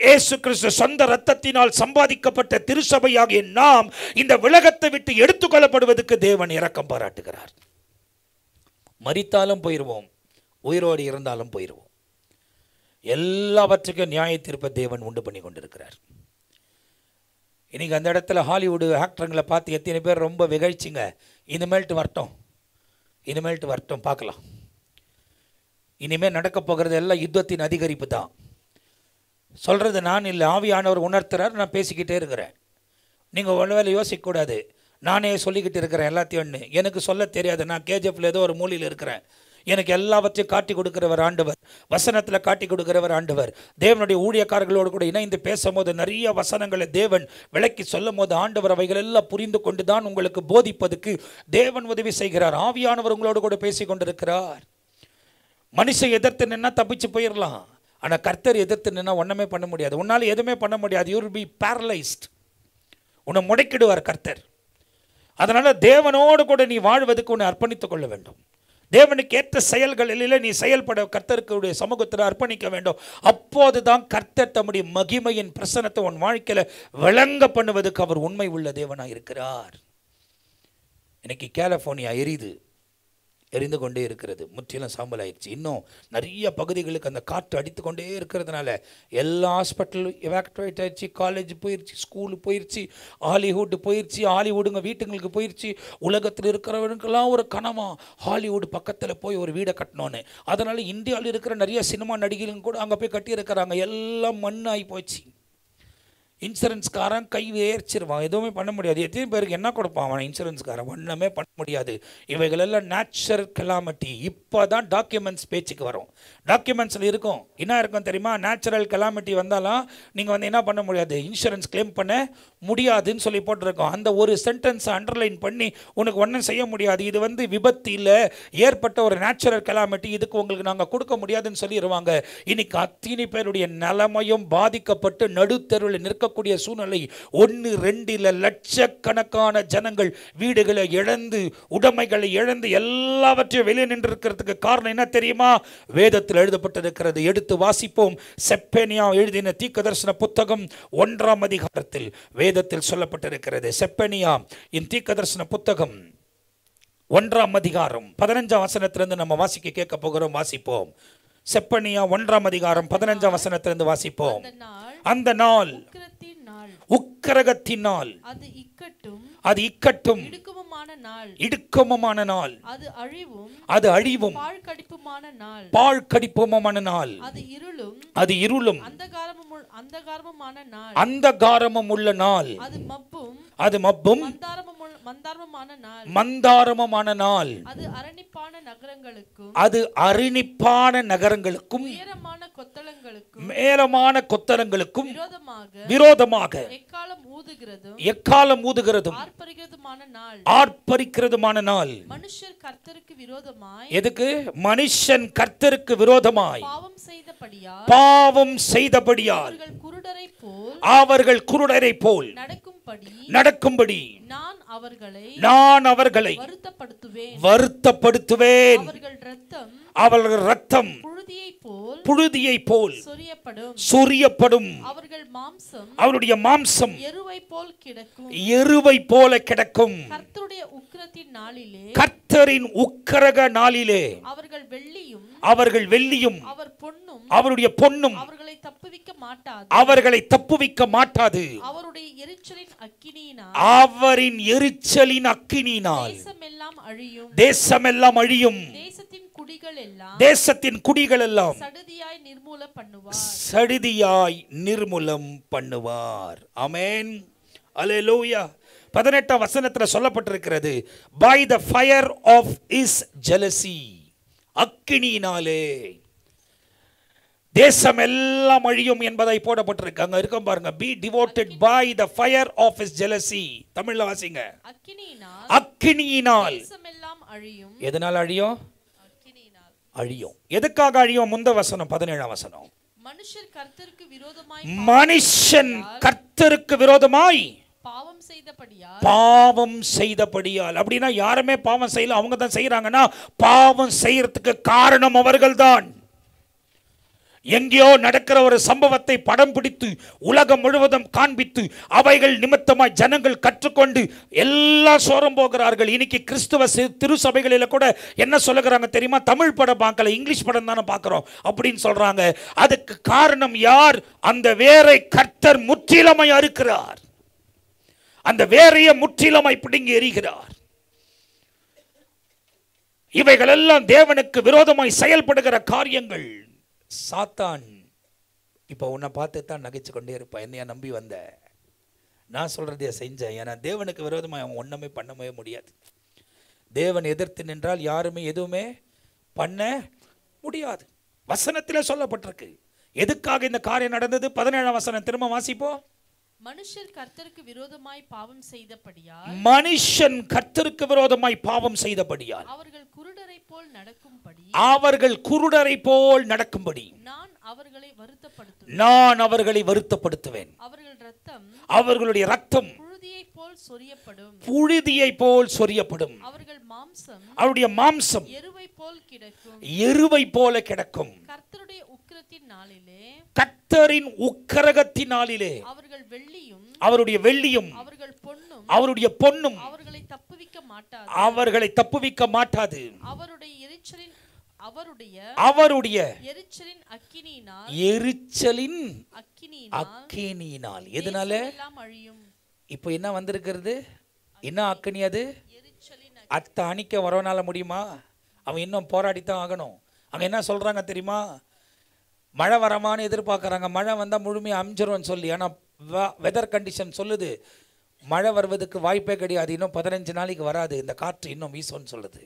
இயேசு கிறிஸ்து சொந்த இரத்தத்தினால் சம்பாதிக்கப்பட்ட திருச்சபையாகிய நாம் இந்த உலகத்தை விட்டு எடுத்துக்கொள்ளப்படுவதற்கு தேவன் இரக்கம் பாராட்டுகிறார். மரித்தாலும் போயிடுவோம், உயிரோடு இருந்தாலும் போயிடுவோம். எல்லாவற்றுக்கும் நியாய தீர்ப்பை தேவன் உண்டு பண்ணி கொண்டிருக்கிறார். இன்னைக்கு அந்த இடத்துல ஹாலிவுட் ஆக்டருங்களை பார்த்து எத்தனை பேர் ரொம்ப விகழ்ச்சிங்க. இனிமேல்ட்டு வரட்டும் பார்க்கலாம். இனிமேல் நடக்க போகிறது எல்லாம் யுத்தத்தின் அதிகரிப்பு தான். சொல்கிறது நான் இல்லை, ஆவியானவர் உணர்த்துறார், நான் பேசிக்கிட்டே இருக்கிறேன். நீங்கள் ஒருவேளை யோசிக்கக்கூடாது, நானே சொல்லிக்கிட்டு இருக்கிறேன் எல்லாத்தையும். எனக்கு சொல்ல தெரியாது, நான் கேஜிஎஃப்ல ஏதோ ஒரு மூலையில் இருக்கிறேன். எனக்கு எல்லாவற்றையும் காட்டி கொடுக்கிறவர் ஆண்டவர், வசனத்தில் காட்டி கொடுக்கிறவர் ஆண்டவர். தேவனுடைய ஊழியக்காரர்களோடு கூட இணைந்து பேசும்போது நிறைய வசனங்களை தேவன் விளக்கி சொல்லும் போது ஆண்டவர் அவைகள் எல்லாம் புரிந்து கொண்டு தான் உங்களுக்கு போதிப்பதுக்கு தேவன் உதவி செய்கிறார். ஆவியானவர் உங்களோடு கூட பேசி கொண்டிருக்கிறார். மனுஷன் எதிர்த்து நின்னா தப்பிச்சு போயிடலாம், ஆனால் கர்த்தர் எதிர்த்து நின்னா ஒன்றுமே பண்ண முடியாது. உன்னால் எதுவுமே பண்ண முடியாது. You will be paralysed. உன்னை முடக்கிடுவார் கர்த்தர். அதனால் தேவனோடு கூட நீ வாழ்வதற்கு உன்னை அர்ப்பணித்துக் கொள்ள வேண்டும். தேவனுக்கு ஏற்ற செயல்களில் நீ செயல்பட கர்த்தருக்குடைய சமூகத்தில் அர்ப்பணிக்க வேண்டும். அப்போது தான் கர்த்தர் தம்முடைய மகிமையின் பிரசன்னத்தை உன் வாழ்க்கையில் விளங்க பண்ணுவதற்கு அவர் உண்மை உள்ள தேவனாக இருக்கிறார். இன்னைக்கு கலிபோர்னியா எரிந்து கொண்டே இருக்கிறது, முற்றிலும் சாம்பல் ஆயிடுச்சு. இன்னும் நிறைய பகுதிகளுக்கு அந்த காற்று அடித்து கொண்டே இருக்கிறதுனால எல்லா ஹாஸ்பிட்டலும் எவாக்டுவேட் ஆயிடுச்சு, காலேஜ் போயிடுச்சு, ஸ்கூலு போயிடுச்சு, ஹாலிவுட் போயிடுச்சு, ஹாலிவுடுங்க வீட்டுங்களுக்கு போயிடுச்சு. உலகத்தில் இருக்கிறவனுக்கெல்லாம் ஒரு கனமா ஹாலிவுட் பக்கத்தில் போய் ஒரு வீடை கட்டணும்னு. அதனால் இந்தியாவில் இருக்கிற நிறைய சினிமா நடிகைகளும் கூட அங்கே போய் கட்டியிருக்கிறாங்க. எல்லாம் மண்ணாகி போச்சு. இன்சூரன்ஸ்காரன் கை வேர்ச்சிருவான், எதுவுமே பண்ண முடியாது. எத்தனை பேருக்கு என்ன கொடுப்பான் அவன் இன்சூரன்ஸ்காரன்? ஒன்றுமே பண்ண முடியாது. இவைகளெல்லாம் நேச்சுரல் கெலாமிட்டி. இப்போ தான் டாக்குமெண்ட்ஸ் பேச்சுக்கு வரும். டாக்குமெண்ட்ஸில் இருக்கும், என்ன இருக்கும் தெரியுமா? நேச்சுரல் கெலாமிட்டி வந்தாலும் நீங்கள் என்ன பண்ண முடியாது, இன்சூரன்ஸ் கிளைம் பண்ண முடியாதுன்னு சொல்லி போட்டிருக்கோம். அந்த ஒரு சென்டென்ஸை அண்டர்லைன் பண்ணி உனக்கு ஒன்றும் செய்ய முடியாது, இது விபத்து இல்லை, ஏற்பட்ட ஒரு நேச்சுரல் கெலாமிட்டி, இதுக்கு உங்களுக்கு நாங்கள் கொடுக்க முடியாதுன்னு சொல்லிடுவாங்க. இன்னைக்கு அத்தனை பேருடைய நிலைமையும் பாதிக்கப்பட்டு நடுத்தருவில் நிற்க கூடிய சூழ்நிலை. 1-2 லட்சக்கணக்கான ஜனங்கள் வீடுகளை இழந்து, உடைமைகளை இழந்து, எல்லாவற்றையும் வெளியே நின்றிருக்கிறதுக்கு காரணம் என்ன தெரியுமா? வேதத்தில் எழுதப்பட்டிருக்கிறது. எடுத்து வாசிப்போம். செப்பனியா எழுதின தீர்க்கதரிசன புத்தகம் 1ஆம் அதிகாரத்தில் வேதத்தில் சொல்லப்பட்டிருக்கிறது. செப்பனியா இன் தீர்க்கதரிசன புத்தகம் 1ஆம் அதிகாரம் 15ஆம் வசனத்திலிருந்து நம்ம வாசிக்க கேட்க போகிறோம். வாசிப்போம். செப்பனியா 1ஆம் அதிகாரம் 15ஆம் வசனத்திலிருந்து வாசிப்போம். அந்த நாள் உக்கிரகத்தினால் அது இக்கட்டும் இடுக்கமுமான நாள், அது அழிவும் பாழ்கடிப்புமான நாள், அது இருளும் அந்தகாரமும் உள்ள நாள், அது மப்பும் மந்தாரமுமான நாள், அது அரணிப்பான நகரங்களுக்கும் மேலமான கொத்தளங்களுக்கும் விரோதமாக எக்காலம் ஊதுகிறதும் ஆர்ப்பரிக்கிறதுமான நாள். எதுக்கு? மனுஷன் கர்த்தருக்கு விரோதமாய் பாவம் செய்தபடியால் அவர்கள் குருடரை போல் நடக்கும்படி நான் அவர்களை வருத்தப்படுத்துவேன். அவர்கள் ரத்தம் புழுதியை போல் சொரியப்படும், அவருடைய மாம்சம் எருவை போல கிடக்கும். கர்த்தரின் உக்கிரக நாளிலே அவர்கள் வெள்ளியும் அவருடைய பொன்னும் அவர்களை தப்புவிக்க மாட்டாது. அவரின் எரிச்சலின் அக்கினியினால் தேசமெல்லாம் அழியும். தேசத்தின் குடிகள் எல்லாம் சடிதியாய் நிர்மூலம் பண்ணுவார். ஆமென், அல்லேலூயா. 18ஆம் வசனத்தில் சொல்லப்பட்டிருக்கிறது, by the fire of his jealousy, அக்கினியினாலே தேசம் எல்லாம் அழியும் என்பதை போடப்பட்டிருக்கு. அங்க இருக்கும் பாருங்க, be devoted by the fire of his jealousy. தமிழ்ல வாசிங்க. அக்கினியினால் எதனால் அழியும்? அழியும். எதுக்காக அழியும்? முந்த வசனம் 17ஆம் வசனம். மனுஷன் கர்த்தருக்கு விரோதமாய் பாவம் செய்தபடியால். அப்படின்னா யாருமே பாவம் செய்யல, அவங்க தான் செய்யறாங்கன்னா பாவம் செய்யறதுக்கு காரணம் அவர்கள்தான். எங்கேயோ நடக்கிற ஒரு சம்பவத்தை படம் பிடித்து உலகம் முழுவதும் காண்பித்து அவைகள் நிமித்தமாய் ஜனங்கள் கற்றுக்கொண்டு எல்லாம் சோரம் போகிறார்கள். இன்னைக்கு கிறிஸ்துவ திருசபைகளில் கூட என்ன சொல்லுகிறாங்க தெரியுமா? தமிழ் படம் பார்க்கல, இங்கிலீஷ் படம் தானே பார்க்கிறோம் அப்படின்னு சொல்றாங்க. அதுக்கு காரணம் யார்? அந்த வேரை கர்த்தர் முற்றிலுமாய் அறுக்கிறார். அந்த வேரையை முற்றிலுமாய் பிடுங்கி எறிகிறார். இவைகள் எல்லாம் தேவனுக்கு விரோதமாய் செயல்படுகிற காரியங்கள். சாத்தான் இப்போ உன்னை பார்த்து தான் நகைச்சு கொண்டே இருப்பான். என்னையா நம்பி வந்த, நான் சொல்றதைய செஞ்சேன். ஏன்னா தேவனுக்கு விரோதமாக அவன் ஒன்றுமே பண்ணவே முடியாது. தேவன் எதிர்த்து நின்றால் யாருமே எதுவுமே பண்ண முடியாது. வசனத்தில் சொல்லப்பட்டிருக்கு எதுக்காக இந்த காரியம் நடந்தது. 17ஆம் வசனம் திரும்ப வாசிப்போம். மனுஷன் கர்த்தருக்கு விரோதமாய் பாவம் செய்தபடியால் அவர்கள் குருடரை போல் நடக்கும்படி நான் அவர்களை வருத்தப்படுத்துவேன். அவர்களுடைய ரத்தம் புழுதியை போல் சொரியப்படும். அவருடைய மாம்சம் எருவை போல கிடக்கும். கர்த்தரின் உக்கிரகத்தினாலே அவருடைய வெள்ளியும் அவருடைய பொன்னும் அவர்களை தப்புவிக்க மாட்டாது. அவருடைய எரிச்சலின் அக்கினியினால். எதனால? இப்போ என்ன வந்திருக்கிறது? என்ன அக்கினி? அது அத்தை அணிக்க வரவனால முடியுமா? அவன் இன்னும் போராடித்தான் ஆகணும். அங்க என்ன சொல்றாங்க தெரியுமா? மழை வரமானு எதிர்பார்க்குறாங்க. மழை வந்தால் முழுமையாக அமைஞ்சிரும்னு சொல்லி. ஆனால் வெதர் கண்டிஷன் சொல்லுது மழை வருவதுக்கு வாய்ப்பே கிடையாது. இன்னும் 15 நாளைக்கு வராது. இந்த காற்று இன்னும் வீசும்னு சொல்லுது.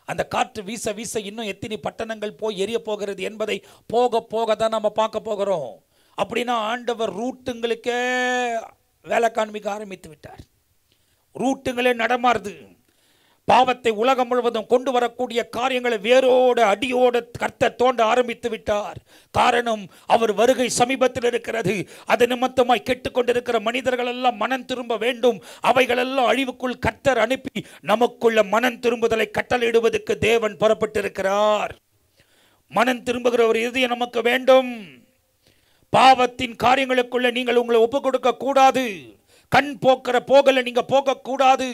அந்த காற்று வீச வீச இன்னும் எத்தனை பட்டணங்கள் போய் எரிய போகிறது என்பதை போக போக தான் நம்ம பார்க்க போகிறோம். அப்படின்னா ஆண்டவர் ரூட்டுங்களுக்கே வேலை காண்பிக்க ஆரம்பித்து விட்டார். ரூட்டுங்களே நடமாறுது. பாவத்தை உலகம் முழுவதும் கொண்டு வரக்கூடிய காரியங்களை வேரோடு அடியோடு கர்த்தர் தோண்ட ஆரம்பித்து விட்டார். காரணம், அவர் வருகை சமீபத்தில் இருக்கிறது. அது நிமித்தமாய் கெட்டுக்கொண்டிருக்கிற மனிதர்கள் எல்லாம் மனம் திரும்ப வேண்டும். அவைகளெல்லாம் அழிவுக்குள் கர்த்தர் அனுப்பி நமக்குள்ள மனம் திரும்புதலை கட்டளையிடுவதற்கு தேவன் புறப்பட்டிருக்கிறார். மனம் திரும்புகிற ஒரு இதயம் நமக்கு வேண்டும். பாவத்தின் காரியங்களுக்குள்ள நீங்கள் உங்களை ஒப்பு கொடுக்க கூடாது. கண் போக்கிற போகல நீங்க போக கூடாது.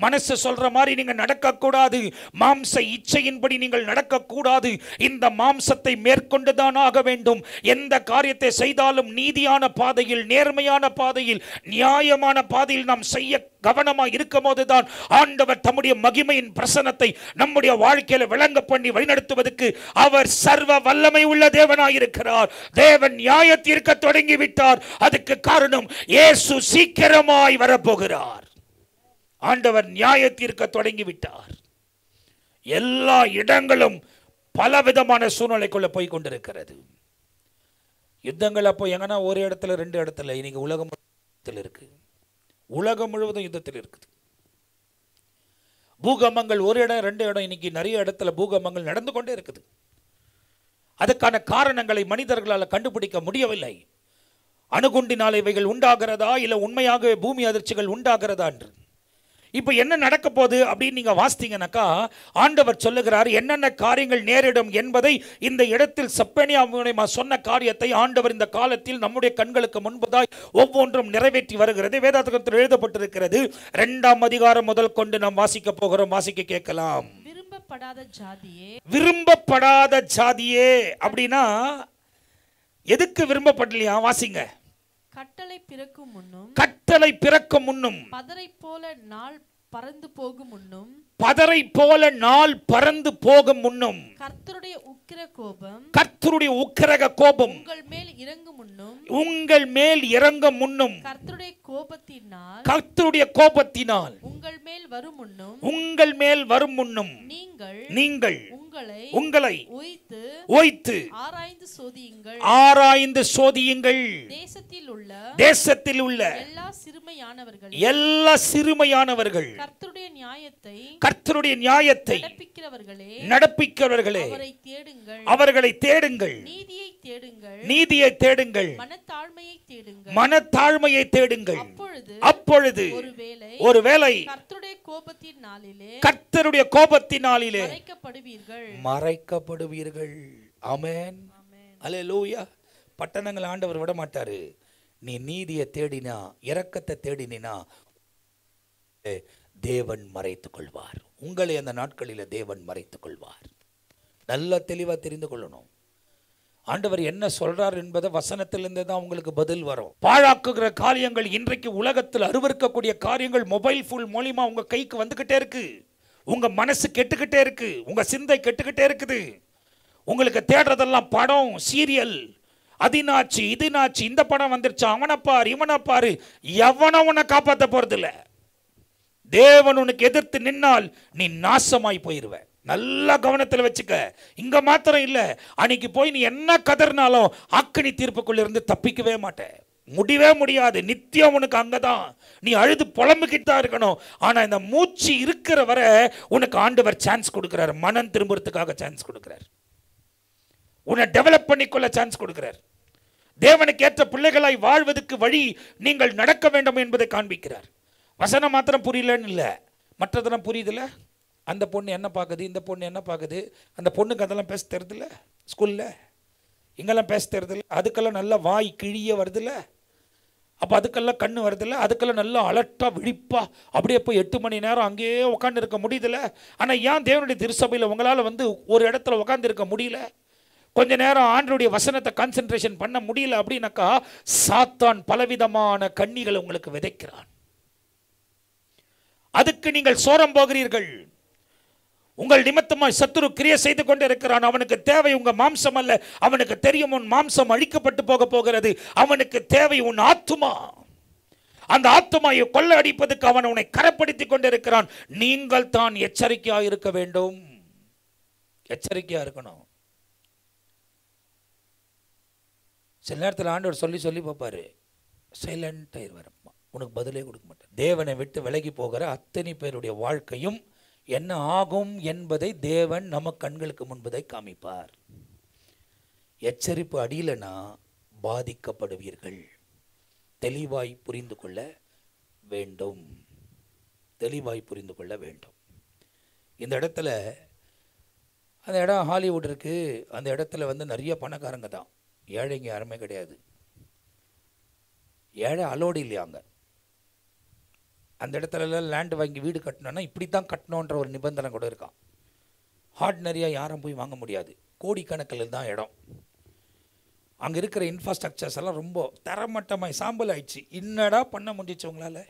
மனசு சொல்ற மாதிரி நீங்க நடக்க கூடாது. மாம்ச இச்சையின்படி நீங்கள் நடக்க கூடாது. இந்த மாம்சத்தை மேற்கொண்டுதான் ஆக வேண்டும். எந்த காரியத்தை செய்தாலும் நீதியான பாதையில், நேர்மையான பாதையில், நியாயமான பாதையில் நாம் செய்ய கவனமாக இருக்கும் போதுதான் ஆண்டவர் தம்முடைய மகிமையின் பிரசன்னத்தை நம்முடைய வாழ்க்கையில விளங்க பண்ணி வழிநடத்துவதற்கு அவர் சர்வ வல்லமை உள்ள தேவனாயிருக்கிறார். தேவன் நியாய தீர்க்க தொடங்கி விட்டார். அதுக்கு காரணம் இயேசு சீக்கிரமாய் வரப்போகிறார். ஆண்டவர் நியாய தீர்க்க தொடங்கி விட்டார். எல்லா இடங்களும் பலவிதமான சூழ்நிலைக்குள்ள போய் கொண்டிருக்கிறது. யுத்தங்கள் அப்போ எங்கன்னா ஒரு இடத்துல 2 இடத்துல, இன்னைக்கு உலகம் இருக்கு. உலகம் முழுவதும் யுத்தத்தில் இருக்குது. பூகம்பங்கள் ஒரு இடம் 2 இடம், இன்னைக்கு நிறைய இடத்துல பூகம்பங்கள் நடந்து கொண்டே இருக்குது. அதுக்கான காரணங்களை மனிதர்களால் கண்டுபிடிக்க முடியவில்லை. அணுகுண்டினால் இவைகள் உண்டாகிறதா இல்லை உண்மையாக பூமி அதிர்ச்சிகள் உண்டாகிறதா என்று. இப்போ என்ன நடக்க போகுது அப்படின்னு நீங்க வாசித்தீங்கன்னாக்கா, ஆண்டவர் சொல்லுகிறார் என்னென்ன காரியங்கள் நேரிடும் என்பதை இந்த இடத்தில் செப்பனியா மூலமா சொன்ன காரியத்தை ஆண்டவர் இந்த காலத்தில் நம்முடைய கண்களுக்கு முன்பதாய் ஒவ்வொன்றும் நிறைவேற்றி வருகிறது. வேதாகமத்தில் எழுதப்பட்டிருக்கிறது. 2ஆம் அதிகாரம் முதல் கொண்டு நாம் வாசிக்க போகிறோம். வாசிக்க கேட்கலாம். விரும்பப்படாத ஜாதியே அப்படின்னா எதுக்கு விரும்பப்படலையா? வாசிங்க. கட்டளை பிறக்கும் முன்னும் பதரை போல நாள் பறந்து போகும் முன்னும் கர்த்தருடைய உக்கிரக கோபம் உங்கள் மேல் இறங்கும் முன்னும் கர்த்தருடைய கோபத்தினால் உங்கள் மேல் வரும் முன்னும் நீங்கள் உங்களை ஓய்த்து ஆராய்ந்து சோதியுங்கள். தேசத்தில் உள்ள எல்லா சிறுமையானவர்கள் கர்த்தருடைய கர்த்தருடைய நியாயத்தை நடப்பிக்கிறவர்களே அவர்களை தேடுங்கள். நீதியை தேடுங்கள். மனத்தாழ்மையை தேடுங்கள். அப்பொழுது ஒருவேளை கர்த்தருடைய கோபத்தினாலே மறைக்கப்படுவீர்கள். ஆமென். அல்லேலூயா. பட்டணங்கள் ஆண்டவர் விட மாட்டாரு. நீ நீதியை தேடினா, இரக்கத்தை தேடினா தேவன் மறைத்துக் கொள்வார். உங்களை அந்த நாட்களில் தேவன் மறைத்துக் கொள்வார். நல்ல தெளிவாக தெரிந்து கொள்ளணும். ஆண்டவர் என்ன சொல்றார் என்பதை வசனத்திலிருந்து தான் உங்களுக்கு பதில் வரும். பாழாக்குகிற காரியங்கள், இன்றைக்கு உலகத்தில் அருவருக்கக்கூடிய காரியங்கள் மொபைல் ஃபோன் மூலியமா உங்க கைக்கு வந்துகிட்டே இருக்கு. உங்க மனசு கெட்டுக்கிட்டே இருக்கு. உங்க சிந்தை கெட்டுக்கிட்டே இருக்குது. உங்களுக்கு தேடுறதெல்லாம் படம், சீரியல், அதினாச்சு இதுனாச்சு, இந்த படம் வந்துருச்சு, அவனை பாரு இவனை பாரு. எவனை உன்னை காப்பாற்ற போறதில்ல. தேவன் உனக்கு எதிர்த்து நின்னால் நீ நாசமாய் போயிருவ. நல்ல கவனத்தில் வச்சுக்க. இங்க மாத்திரம் இல்ல, அன்னைக்கு போய் நீ என்ன கதறினாலும் அக்கினி தீர்ப்புக்குள்ள இருந்து தப்பிக்கவே மாட்டேன். முடியவே முடியாது. நித்தியம் உனக்கு அங்கதான். நீ அழுது புலம்புக்கிட்டு தான் இருக்கணும். ஆனா இந்த மூச்சு இருக்கிற வரை உனக்கு ஆண்டவர் சான்ஸ் கொடுக்கிறார். மனம் திரும்புறதுக்காக சான்ஸ் கொடுக்கிறார். உன்னை டெவலப் பண்ணிக்கொள்ள சான்ஸ் கொடுக்கிறார். தேவனுக்கு ஏற்ற பிள்ளைகளாய் வாழ்வதற்கு வழி நீங்கள் நடக்க வேண்டும் என்பதை காண்பிக்கிறார். வசனம் மாத்திரம் புரியலன்னு இல்லை, மற்றதெல்லாம் புரியுதுல்ல. அந்த பொண்ணு என்ன பார்க்குது, இந்த பொண்ணு என்ன பார்க்குது, அந்த பொண்ணுக்கு அதெல்லாம் பேச தெரியுதுல்ல. ஸ்கூலில் இங்கெல்லாம் பேச தெரியுதுல்ல. அதுக்கெல்லாம் நல்லா வாய் கிழிய வருதுல்ல. அப்போ அதுக்கெல்லாம் கண்ணு வருதில்ல. அதுக்கெல்லாம் நல்லா அலர்ட்டாக விழிப்பா அப்படியே போய் 8 மணி நேரம் அங்கேயே உட்காந்து இருக்க முடியுதுல்ல. ஆனால் ஏன் தேவனுடைய திருச்சபையில் உங்களால் ஒரு இடத்துல உட்காந்து இருக்க முடியல? கொஞ்ச நேரம் ஆண்டவருடைய வசனத்தை கான்சென்ட்ரேஷன் பண்ண முடியல அப்படின்னாக்கா சாத்தான் பலவிதமான கண்ணிகளை உங்களுக்கு விதைக்கிறான். அதுக்கு நீங்கள் சோரம் போகிறீர்கள். உங்கள் நிமித்தமாய் சத்துரு கிரியை செய்து கொண்டு இருக்கிறான். அவனுக்கு தேவை உங்க மாம்சம் அல்ல. அவனுக்கு தெரியும் உன் மாம்சம் அழிக்கப்பட்டு போக போகிறது. அவனுக்கு தேவை உன் ஆத்துமா. அந்த ஆத்துமாயை கொள்ள அடிப்பதற்கு அவன் உன்னை கரப்படுத்தி கொண்டு இருக்கிறான். நீங்கள் தான் எச்சரிக்கையா இருக்க வேண்டும். எச்சரிக்கையா இருக்கணும். சில நேரத்தில் ஆண்டவர் சொல்லி சொல்லி பார்ப்பாரு, சைலண்ட் ஆயிடுவார். உனக்கு பதிலே கொடுக்க மாட்டார். தேவனை விட்டு விலகி போகிற அத்தனை பேருடைய வாழ்க்கையும் என்ன ஆகும் என்பதை தேவன் நம்ம கண்களுக்கு முன்பதை காமிப்பார். எச்சரிப்பு அடியிலனா பாதிக்கப்படுவீர்கள். தெளிவாய் புரிந்து கொள்ள வேண்டும். தெளிவாய் புரிந்து கொள்ள வேண்டும். இந்த இடத்துல, அந்த இடம் ஹாலிவுட் இருக்கு. அந்த இடத்துல நிறைய பணக்காரங்க தான். ஏழைங்க யாருமே கிடையாது. ஏழை அலோடு இல்லையாங்க. அந்த இடத்துல லேண்ட் வாங்கி வீடு கட்டணும்னா இப்படி தான் கட்டணுன்ற ஒரு நிபந்தனை கூட இருக்கான். ஆர்டினரியாக யாரும் போய் வாங்க முடியாது. கோடிக்கணக்கில் தான் இடம். அங்கே இருக்கிற இன்ஃப்ராஸ்ட்ரக்சர்ஸ் எல்லாம் ரொம்ப தரமட்டமாய் சாம்பல் ஆயிடுச்சு. என்னடா பண்ண முடிஞ்சிச்சு உங்களால்?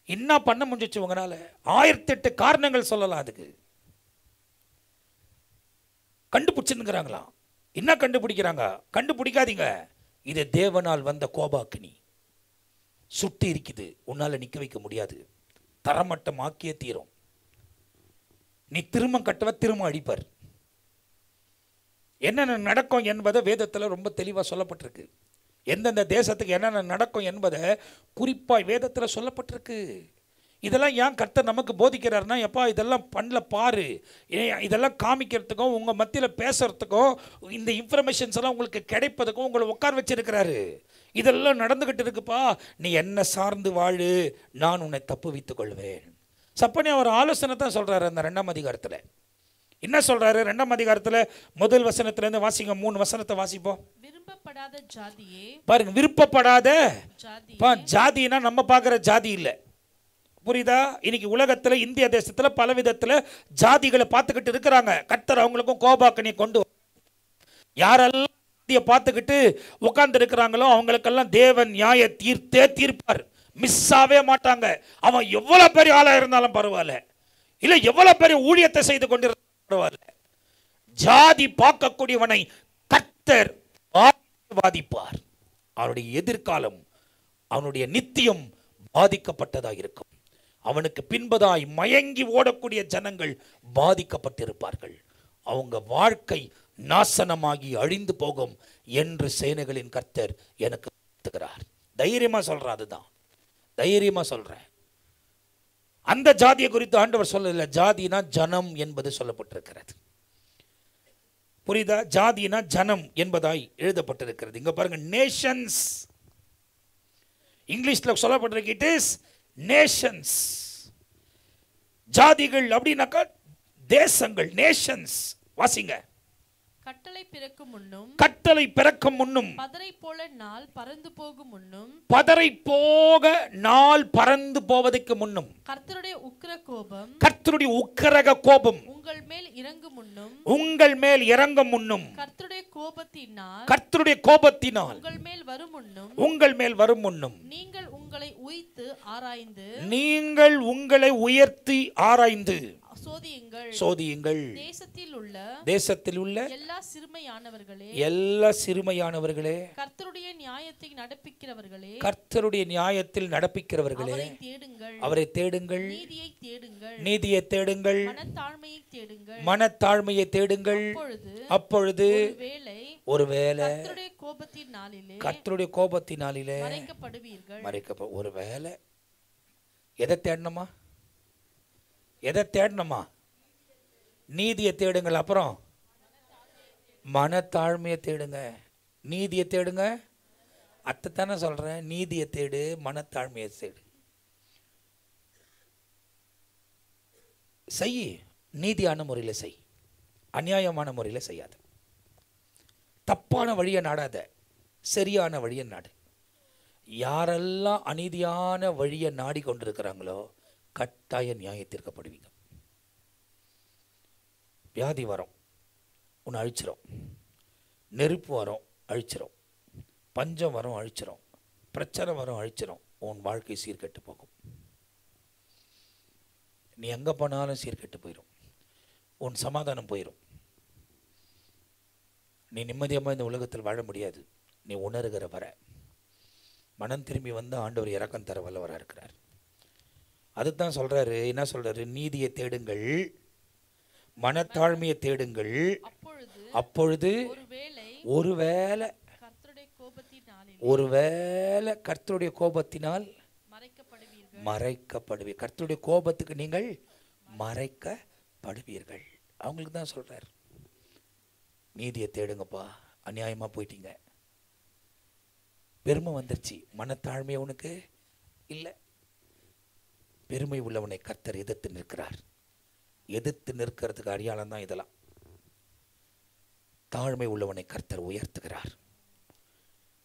என்ன பண்ண முடிஞ்சிச்சு உங்களால்? 1008 காரணங்கள் சொல்லலாம். அதுக்கு கண்டுபிடிச்சுங்கிறாங்களாம். என்ன கண்டுபிடிக்கிறாங்க? கண்டுபிடிக்காதீங்க. இது தேவனால் வந்த கோபாக்கினி. சுட்டி இருக்குது. உன்னால நிக்க வைக்க முடியாது. தரமட்டம் ஆக்கிய தீரும். நீ திரும்ப கட்டவ திரும்ப அடிப்பார். என்னென்ன நடக்கும் என்பதை வேதத்தில் ரொம்ப தெளிவாக சொல்லப்பட்டிருக்கு. எந்தெந்த தேசத்துக்கு என்னென்ன நடக்கும் என்பதை குறிப்பாக வேதத்தில் சொல்லப்பட்டிருக்கு. இதெல்லாம் ஏன் கர்த்தர் நமக்கு போதிக்கிறாருன்னா, எப்பா இதெல்லாம் பண்ணல பாரு, இதெல்லாம் காமிக்கிறதுக்கும் உங்கள் மத்தியில் பேசுறதுக்கும் இந்த இன்ஃபர்மேஷன்ஸ் எல்லாம் உங்களுக்கு கிடைப்பதுக்கும் உங்களை உட்கார வச்சிருக்கிறாரு. இதெல்லாம் நடந்துக்கிட்டு இருக்குப்பா, நீ என்ன சார்ந்து வாழு, நான் உன்னை தப்பு வைத்துக் கொள்வேன். சப்பனி அவர் ஆலோசனை தான் சொல்கிறாரு. அந்த 2ஆம் அதிகாரத்தில் என்ன சொல்கிறாரு? 2ஆம் அதிகாரத்தில் முதல் வசனத்திலேருந்து வாசிங்க. 3 வசனத்தை வாசிப்போம். விருப்பப்படாத ஜாதியே பாருங்க. விருப்பப்படாத ஜாதினா நம்ம பார்க்குற ஜாதி இல்லை. புரியுதா? இன்னைக்கு உலகத்தில் இந்திய தேசத்தில் பல விதத்தில் ஜாதிகளை பார்த்துக்கிட்டு இருக்கிறாங்க. கர்த்தர் அவங்களுக்கும் கோபாக்கனியை கொண்டு யாரெல்லாம் ஜாதியை பார்த்துக்கிட்டு உட்கார்ந்து இருக்கிறாங்களோ அவங்களுக்கெல்லாம் தேவன் நியாய தீர்த்தே தீர்ப்பார். மிஸ் ஆகவே மாட்டாங்க. அவன் எவ்வளவு பெரிய ஆளா இருந்தாலும் பரவாயில்ல, இல்ல எவ்வளவு பெரிய ஊழியத்தை செய்து கொண்டிருந்தாலும் பரவாயில்ல, ஜாதி பார்க்கக்கூடியவனை கர்த்தர் பாதிப்பார். அவனுடைய எதிர்காலம், அவனுடைய நித்தியம் பாதிக்கப்பட்டதாக இருக்கும். அவனுக்கு பின்பதாய் மயங்கி ஓடக்கூடிய ஜனங்கள் பாதிக்கப்பட்டிருப்பார்கள். அவங்க வாழ்க்கை நாசனமாகி அழிந்து போகும் என்று சேனைகளின் கர்த்தர் எனக்கு தைரியமா சொல்றார். அதுதான் தைரியமா சொல்றேன். அந்த ஜாதியை குறித்து ஆண்டவர் சொல்லல. ஜாதினா ஜனம் என்பது சொல்லப்பட்டிருக்கிறது. புரியுதா? ஜாதினா ஜனம் என்பதாய் எழுதப்பட்டிருக்கிறது. இங்க பாருங்க, நேஷன்ஸ். இங்கிலீஷ்ல சொல்லப்பட்டிருக்கு, இட் இஸ் நேஷன்ஸ். ஜாதிகள் அப்படின்னாக்கா தேசங்கள், நேஷன்ஸ். வாசிங்க. கட்டளை பிறக்கும் முன்னும், கட்டளை பிறக்கும் முன்னும், பதரை போல நாள் பறந்து போகும் முன்னும், பதரை போக நாள் பறந்து போவதற்கு முன்னும், கர்த்தருடைய உக்கிர கோபம், கர்த்தருடைய உக்கிரக கோபம் உங்கள் மேல் இறங்கும் முன்னும், உங்கள் மேல் இறங்கும் முன்னும், கர்த்தருடைய கோபத்தினால், கர்த்தருடைய கோபத்தினால் உங்கள் மேல் வரும் முன்னும், உங்கள் மேல் வரும் முன்னும், நீங்கள் உங்களை உய்த்து ஆராய்ந்து, நீங்கள் உங்களை உயர்த்தி ஆராய்ந்து சோதியுங்கள். சோதியுங்கள். தேசத்தில் உள்ள எல்லா சிறுமையானவர்களே, எல்லா சிறுமையானவர்களே, கர்த்தருடைய நியாயத்தை நடப்பிக்கிறவர்களே, கர்த்தருடைய நியாயத்தில் நடப்பிக்கிறவர்களே, அவரை தேடுங்கள். அவரை தேடுங்கள். நீதியை தேடுங்கள். நீதியை தேடுங்கள். மனத்தாழ்மையை தேடுங்கள். மனத்தாழ்மையை தேடுங்கள். அப்பொழுது ஒருவேளை கர்த்தருடைய கோபத்தின் நாளிலே, கர்த்தருடைய கோபத்தின் நாளிலே மறைக்கப்படுவீர்கள். ஒருவேளை எதை தேடணுமா? எதை தேடணுமா? நீதியை தேடுங்கள். அப்புறம் மனத்தாழ்மையை தேடுங்க. நீதியை தேடுங்க. அத்தைத்தானே சொல்றேன். நீதியை தேடு, மனத்தாழ்மையை தேடு. செய். நீதியான முறையில் செய், அநியாயமான முறையில் செய்யாத. தப்பான வழியை நாடாத, சரியான வழியை நாடு. யாரெல்லாம் அநீதியான வழியை நாடி கொண்டிருக்கிறாங்களோ கட்டாய நியாயத்திற்கப்படுவீங்க. வியாதி வரும், உன்னை அழிச்சிரும். நெருப்பு வரும், அழிச்சிரும். பஞ்சம் வரும், அழிச்சிரும். பிரச்சனை வரும், அழிச்சிரும். உன் வாழ்க்கை சீர்கெட்டு போகும். நீ எங்கே போனாலும் சீர்கெட்டு போயிடும். உன் சமாதானம் போயிடும். நீ நிம்மதியாக இந்த உலகத்தில் வாழ முடியாது. நீ உணர்கிற வர மனம் திரும்பி வந்து ஆண்டவர் இரக்கம் தர வல்லவராக இருக்கிறார். அதுதான் சொல்றாரு. என்ன சொல்றாரு? நீதியை தேடுங்கள், மனத்தாழ்மையை தேடுங்கள். அப்பொழுது ஒருவேளை கர்த்தருடைய கோபத்தினால் மறைக்கப்படுவீர்கள். கர்த்தருடைய கோபத்துக்கு நீங்கள் மறைக்கப்படுவீர்கள். அவங்களுக்கு தான் சொல்றாரு, நீதியை தேடுங்கப்பா. அநியாயமா போயிட்டீங்க, பெருமை வந்துருச்சு, மனத்தாழ்மை உனக்கு இல்லை. பெருமை உள்ளவனை கர்த்தர் எதிர்த்து நிற்கிறார். எதிர்த்து நிற்கிறதுக்கு அடையாளம் தான் இதெல்லாம். தாழ்மை உள்ளவனை கர்த்தர் உயர்த்துகிறார்.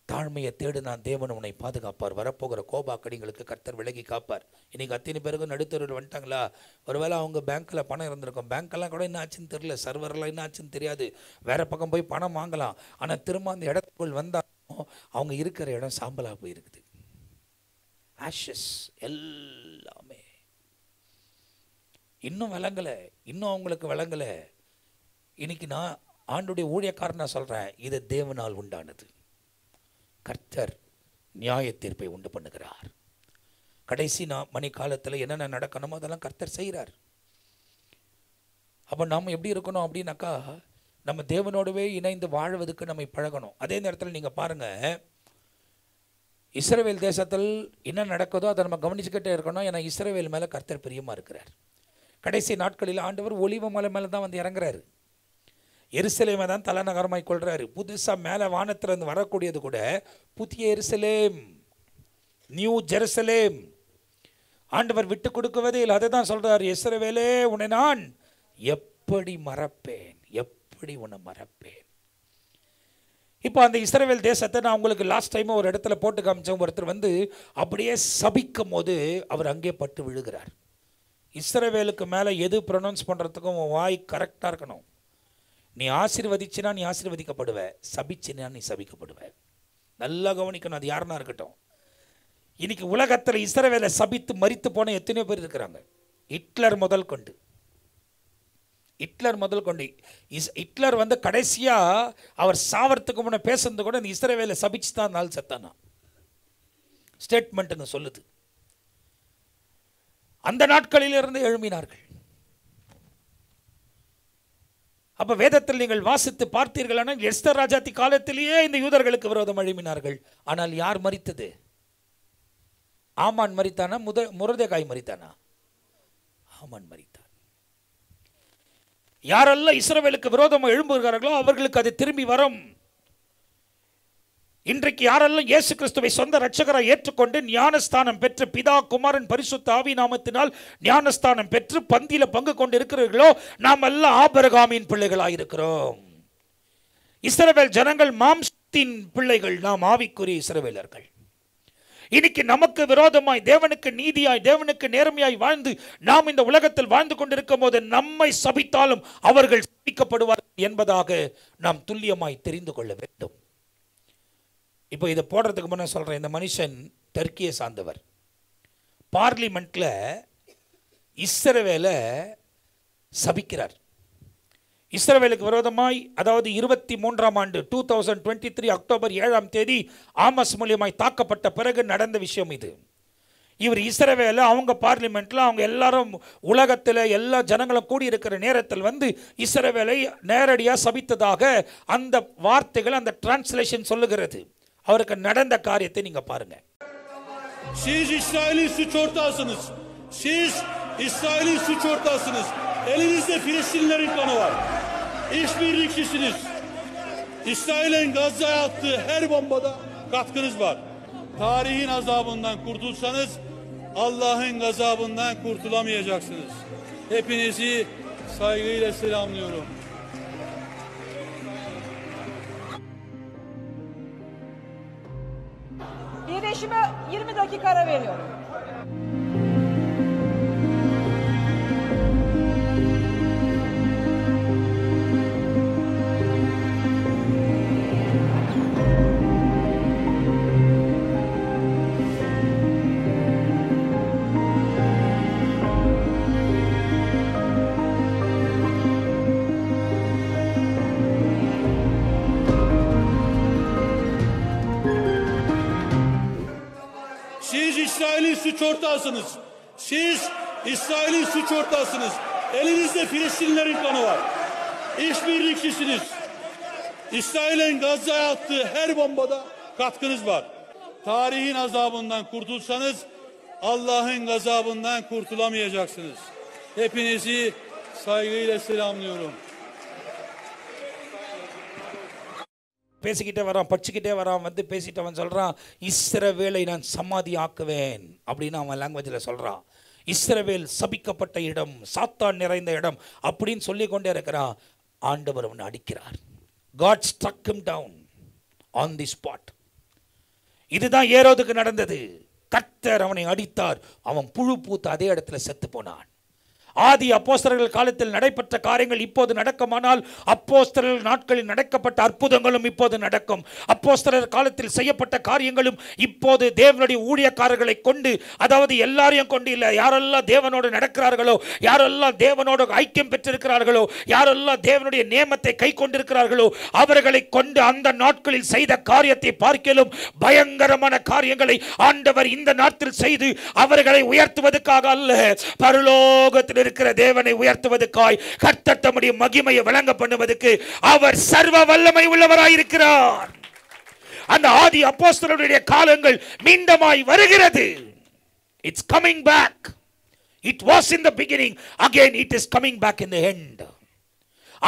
தாழ்மையை தேடுனா தேவன் உன்னை பாதுகாப்பார். வரப்போகிற கோபாக்கடிங்களுக்கு கர்த்தர் விலகி காப்பார். இன்னைக்கு அத்தனை பேருக்கும் நடுத்தருவில் வந்துட்டாங்களா? ஒருவேளை அவங்க பேங்க்கில் பணம் இருந்திருக்கும். பேங்க்கெல்லாம் கூட என்ன ஆச்சுன்னு தெரியல, சர்வரெல்லாம் என்ன ஆச்சுன்னு தெரியாது. வேற பக்கம் போய் பணம் வாங்கலாம். ஆனால் திரும்ப அந்த இடத்துக்குள் வந்தாலும் அவங்க இருக்கிற இடம் சாம்பலாக போயிருக்குது. ஆஷஸ் எல்லாமே இன்னும் விளங்கலை, இன்னும் அவங்களுக்கு விளங்கலை. இன்னைக்கு நான் ஆண்டுடைய ஊழியக்காரனா சொல்கிறேன், இது தேவனால் உண்டானது. கர்த்தர் நியாய தீர்ப்பை உண்டு பண்ணுகிறார். கடைசி மணி காலத்தில் என்னென்ன நடக்கணுமோ அதெல்லாம் கர்த்தர் செய்கிறார். அப்போ நாம் எப்படி இருக்கணும் அப்படின்னாக்கா, நம்ம தேவனோடவே இணைந்து வாழ்வதற்கு நம்மை பழகணும். அதே நேரத்தில் நீங்கள் பாருங்கள், இஸ்ரவேல் தேசத்தில் என்ன நடக்குதோ அதை நம்ம கவனிச்சுக்கிட்டே இருக்கணும். ஏன்னா இஸ்ரவேல் மேலே கர்த்தர் பிரியமாக இருக்கிறார். கடைசி நாட்களில் ஆண்டவர் ஒலிவ மலை மேலே தான் வந்து இறங்குறாரு. எருசலேமை தான் தலைநகரமாய் கொள்றாரு. புதுசாக மேலே வானத்திலிருந்து வரக்கூடியது கூட புதிய எருசலேம், நியூ ஜெருசலேம். ஆண்டவர் விட்டு கொடுக்குவதே இல்லை. அதை தான் சொல்றாரு, இஸ்ரவேலே உன்னை நான் எப்படி மறப்பேன், எப்படி உன்னை மறப்பேன். இப்போ அந்த இஸ்ரவேல் தேசத்தை நான் உங்களுக்கு லாஸ்ட் டைம் ஒரு இடத்துல போட்டு காமிச்சேன். ஒருத்தர் வந்து அப்படியே சபிக்கும் போது அவர் அங்கே பட்டு விழுகிறார். இஸ்ரவேலுக்கு மேலே எது ப்ரொனவுன்ஸ் பண்ணுறதுக்கும் வாய் கரெக்டாக இருக்கணும். நீ ஆசீர்வதிச்சினா நீ ஆசீர்வதிக்கப்படுவ, சபிச்சினா நீ சபிக்கப்படுவ. நல்லா கவனிக்கணும், அது யாருன்னா இருக்கட்டும். இன்னைக்கு உலகத்தில் இஸ்ரவேலை சபித்து மரித்து போன எத்தனையோ பேர் இருக்கிறாங்க. ஹிட்லர் முதல் கொண்டு ஹிட்லர் வந்து கடைசியாக அவர் சாவறதுக்கு முன்னே பேசுறது கூட இந்த இஸ்ரவேலை சபிச்சு தான் நாள் செத்தானா ஸ்டேட்மெண்ட்டுங்க சொல்லுது. அந்த நாட்களிலிருந்து எழும்பினார்கள். அப்ப வேதத்தில் நீங்கள் வாசித்து பார்த்தீர்களானால் எஸ்தர் ராஜாத்தி காலத்திலேயே இந்த யூதர்களுக்கு விரோதம் எழுப்பினார்கள். ஆனால் யார் மரித்தது? ஆமான் மரித்தானா? முரதேகாய் மரித்தானா? ஹாமான் மரித்தார். யாரெல்லாம் இஸ்ரவேலுக்கு விரோதமாக எழும்புகிறார்களோ அவர்களுக்கு அது திரும்பி வரும். இன்றைக்கு யாரெல்லாம் இயேசு கிறிஸ்துவை சொந்த இரட்சகராய் ஏற்றுக்கொண்டு ஞானஸ்தானம் பெற்று பிதா குமாரன் பரிசுத்த ஆவி நாமத்தினால் ஞானஸ்தானம் பெற்று பந்தியில பங்கு கொண்டு இருக்கிறீர்களோ நாம் எல்லாம் ஆபிரகாமின் பிள்ளைகளாய் இருக்கிறோம். இஸ்ரவேல் ஜனங்கள் மாம்சத்தின் பிள்ளைகள், நாம் ஆவிக்குரிய இஸ்ரவேலர்கள். இன்னைக்கு நமக்கு விரோதமாய் தேவனுக்கு நீதியாய் தேவனுக்கு நேர்மையாய் வாழ்ந்து நாம் இந்த உலகத்தில் வாழ்ந்து கொண்டிருக்கும் போது நம்மை சபித்தாலும் அவர்கள் சபிக்கப்படுவார்கள் என்பதாக நாம் துல்லியமாய் தெரிந்து கொள்ள வேண்டும். இப்போ இதை போடுறதுக்கு முன்னே சொல்கிறேன், இந்த மனுஷன் டர்க்கியை சார்ந்தவர். பார்லிமெண்ட்டில் இஸ்ரவேலை சபிக்கிறார். இஸ்ரவேலுக்கு விரோதமாய், அதாவது 23ஆம் ஆண்டு 2023 அக்டோபர் 7ஆம் தேதி ஆமஸ் மூலியமாய் தாக்கப்பட்ட பிறகு நடந்த விஷயம் இது. இவர் இஸ்ரவேலை அவங்க பார்லிமெண்ட்டில் அவங்க எல்லாரும் உலகத்தில் எல்லா ஜனங்களும் கூடி இருக்கிற நேரத்தில் வந்து இஸ்ரவேலை நேரடியாக சபித்ததாக அந்த வார்த்தைகள், அந்த டிரான்ஸ்லேஷன் சொல்லுகிறது. அவருக்கு நடந்த காரியத்தை நீங்க பாருங்க. Siz İsrail'in suç ortağısınız. Siz İsrail'in suç ortağısınız. Elinizde Filistinlerin kanı var. İşbirlikçisiniz. İsrail'in Gazze'ye attığı her bombada katkınız var. Tarihin azabından kurtulsanız Allah'ın gazabından kurtulamayacaksınız. Hepinizi saygıyla selamlıyorum. Birleşime 20 dakika ara veriyorum. Siz İsrail'in suç ortağısınız. Siz İsrail'in suç ortağısınız. Elinizde Filistinlerin kanı var. İşbirlikçisiniz. İsrail'in Gazze'ye attığı her bombada katkınız var. Tarihin azabından kurtulsanız Allah'ın gazabından kurtulamayacaksınız. Hepinizi saygıyla selamlıyorum. பேசிக்கிட்டே வரான், படிச்சுக்கிட்டே வரான், வந்து பேசிட்டு அவன் சொல்கிறான், இஸ்ரவேலை நான் சமாதி ஆக்குவேன் அப்படின்னு அவன் லாங்குவேஜில் சொல்கிறான். இஸ்ரவேல் சபிக்கப்பட்ட இடம், சாத்தான் நிறைந்த இடம் அப்படின்னு சொல்லி கொண்டே இருக்கிறான். ஆண்டவர் அவனை அடிக்கிறார். God struck him down on the spot. இதுதான் ஏரோதுக்கு நடந்தது. கர்த்தர் அவனை அடித்தார். அவன் புழு பூத்த அதே இடத்துல செத்து போனான். ஆதி அப்போஸ்தலர்கள் காலத்தில் நடைபெற்ற காரியங்கள் இப்போது நடக்குமானால் அப்போஸ்தலர்கள் நாட்களில் நடக்கப்பட்ட அற்புதங்களும் இப்போது நடக்கும். அப்போஸ்தலர் காலத்தில் செய்யப்பட்ட காரியங்களும் இப்போது தேவனுடைய ஊழியக்காரர்களை கொண்டு, அதாவது எல்லாரையும் கொண்டு இல்லை, யாரெல்லாம் தேவனோடு நடக்கிறார்களோ, யாரெல்லாம் தேவனோடு ஐக்கியம் பெற்றிருக்கிறார்களோ, யாரெல்லாம் தேவனுடைய நியமத்தை கை கொண்டிருக்கிறார்களோ அவர்களை கொண்டு அந்த நாட்களில் செய்த காரியத்தை பார்க்கலும் பயங்கரமான காரியங்களை ஆண்டவர் இந்த நாட்டில் செய்து அவர்களை உயர்த்துவதற்காக அல்ல, பரலோகத்தில் இருக்கிற தேவனை உயர்த்துவதற்காய் கர்த்தர் தம்முடைய மகிமையை வழங்க பண்ணுவதற்கு அவர் சர்வ வல்லமை உள்ளவராய் இருக்கிறார். அந்த ஆதி அப்போஸ்தலருடைய காலங்கள் மீண்டுமாய் வருகிறது. It's coming back. It was in the beginning, again it is coming back in the end.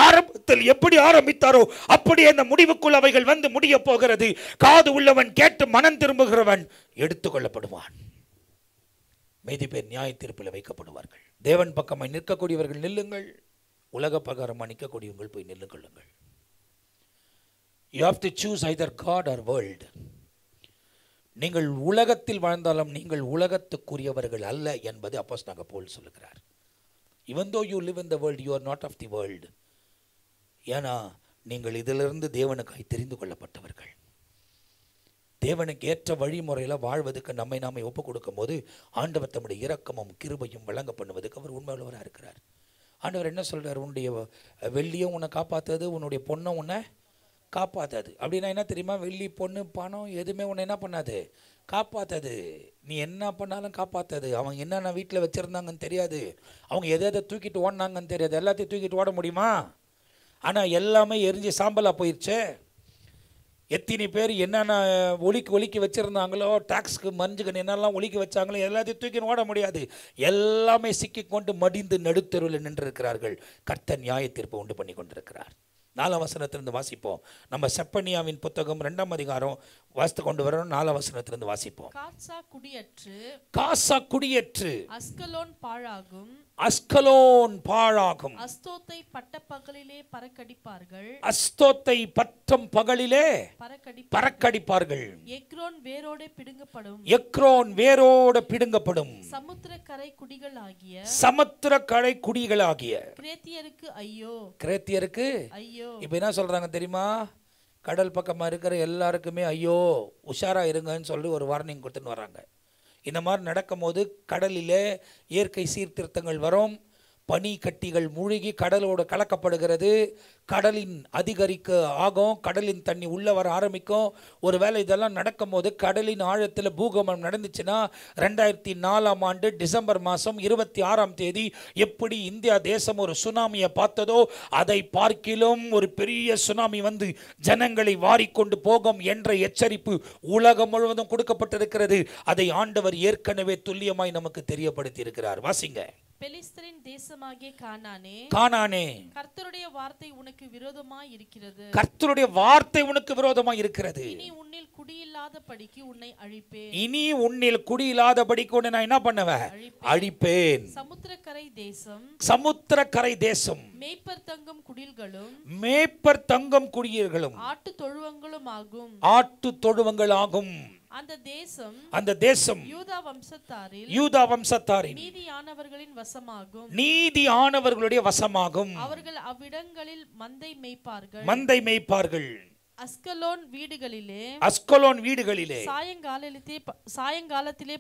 ஆரம்பத்தில் எப்படி ஆரம்பித்தாரோ அப்படியே அந்த முடிவுக்குள் அவைகள் வந்து முடிய போகிறது. காது உள்ளவன் கேட்டு மனம் திரும்புகிறவன் எடுத்துக்கொள்ளப்படுவான். மீதி பேர் நியாய தீர்ப்பில் வைக்கப்படுவார்கள். தேவன் பக்கமாய் நிற்கக்கூடியவர்கள் நில்லுங்கள், உலக பிரகாரமாக நிற்கக்கூடியவர்கள் போய் நில்லுங்கள். You have to choose either God or world. நீங்கள் உலகத்தில் வாழ்ந்தாலும் நீங்கள் உலகத்துக்குரியவர்கள் அல்ல என்பது அப்போஸ்தலனாகிய பவுல் சொல்லுகிறார். Even though you live in the world, you are not of the world. ஏன்னா நீங்கள் இதிலிருந்து தேவனுக்காய் தெரிந்து கொள்ளப்பட்டவர்கள். தேவனுக்கு ஏற்ற வழிமுறையில் வாழ்வதற்கு நம்மை நாமே ஒப்புக் கொடுக்கும் போது ஆண்டவர் தம்முடைய இரக்கமும் கிருபையும் வழங்க பண்ணுவதற்கு அவர் உண்மையுள்ளவராக இருக்கிறார். ஆண்டவர் என்ன சொல்கிறார்? உன்னுடைய வெள்ளியும் உன்னை காப்பாற்றாது, உன்னுடைய பொண்ணும் உன்னை காப்பாற்றாது. அப்படின்னா என்ன தெரியுமா? வெள்ளி பொண்ணு பணம் எதுவுமே உன்னை என்ன பண்ணாது, காப்பாற்றாது. நீ என்ன பண்ணாலும் காப்பாற்றாது. அவங்க என்னென்ன வீட்டில் வச்சுருந்தாங்கன்னு தெரியாது, அவங்க எதை தூக்கிட்டு ஓடினாங்கன்னு தெரியாது. எல்லாத்தையும் தூக்கிட்டு ஓட முடியுமா? ஆனால் எல்லாமே எரிஞ்சு சாம்பலாக போயிடுச்சு. எத்தனை பேர் என்னென்ன ஒலிக்கு வச்சுருந்தாங்களோ, டாக்ஸ்க்கு மஞ்சுக்கு என்னெல்லாம் ஒலிக்க வச்சாங்களோ எல்லாத்தையும் தூக்கி ஓட முடியாது. எல்லாமே சிக்கிக்கொண்டு மடிந்து நடுத்தெருவில் நின்றிருக்கிறார்கள். கர்த்தர் நியாய தீர்ப்பு உண்டு பண்ணி கொண்டிருக்கிறார். 4 வசனத்திலிருந்து வாசிப்போம். நம்ம செப்பனியாவின் புத்தகம் 2ஆம் அதிகாரம் வாசித்து கொண்டு வரணும். 4 வசனத்திலிருந்து வாசிப்போம். காசா குடியேற்று அஸ்கலோன் பாழாகும். அஸ்கலோன் பாழாகும். அஸ்தோத்தை பட்டப்பகலிலே பறக்கடிப்பார்கள். அஸ்தோத்தை பட்டம் பகலிலே பறக்கடிப்பார்கள். எக்ரோன் வேரோடு பிடுங்கப்படும். எக்ரோன் வேரோடு பிடுங்கப்படும். சமுத்திரக்கரை குடிகளாகிய சமுத்திரக்கரை குடிகளாகிய கிரேத்தியருக்கு ஐயோ. கிரேத்தியருக்கு ஐயோ. இப்போ என்ன சொல்றாங்க தெரியுமா? கடல் பக்கமாக இருக்கிற எல்லாருக்குமே ஐயோ, உஷாரா இருங்கன்னு சொல்லி ஒரு வார்னிங் கொடுத்துன்னு வராங்க. இந்த மாதிரி நடக்கும் போது கடலிலே இயற்கை சீர்திருத்தங்கள் வரும். பனி கட்டிகள் மூழ்கி கடலோடு கலக்கப்படுகிறது. கடலின் அதிகரிக்க ஆகும். கடலின் தண்ணி உள்ளே வர ஆரம்பிக்கும். ஒருவேளை இதெல்லாம் நடக்கும் போது கடலின் ஆழத்தில் பூகம்பம் நடந்துச்சுன்னா 2004ஆம் ஆண்டு டிசம்பர் மாதம் 26ஆம் தேதி எப்படி இந்தியா தேசம் ஒரு சுனாமியை பார்த்ததோ அதை பார்க்கிலும் ஒரு பெரிய சுனாமி வந்து ஜனங்களை வாரிக்கொண்டு போகும் என்ற எச்சரிப்பு உலகம் முழுவதும் கொடுக்கப்பட்டிருக்கிறது. அதை ஆண்டவர் ஏற்கனவே துல்லியமாய் நமக்கு தெரியப்படுத்தி இருக்கிறார். வாசிங்க. பெலிஸ்தரின் தேசமாகிய கானானே, கானானே, கர்த்தருடைய வார்த்தை உனக்கு விரோதமாய் இருக்கிறது. கர்த்தருடைய வார்த்தை உனக்கு விரோதமாய் இருக்கிறது. இனி உன்னில் குடியில்லாதபடிக்கு உன்னை அழிப்பேன். இனி உன்னில் குடியில்லாதபடிக்கு உன்னை நான் என்ன பண்ணுவேன்? அழிப்பேன். சமுத்திரக்கரை தேசம், சமுத்திரக்கரை தேசம், மேய்ப்பர் தங்கும் குடில்களும், மேய்ப்பர் தங்கும் குடில்களும், ஆட்டு தொழுவங்களும் ஆகும். ஆட்டு தொழுவங்கள் ஆகும். அந்த தேசம் யூதா வம்சத்தாரின் நீதியானவர்களின் வசமாகும். நீதியானவர்களுடைய வசமாகும். அவர்கள் அவ்விடங்களில் மந்தை மேய்ப்பார்கள். அஸ்கலோன் வீடுகளிலே சாயங்காலத்திலே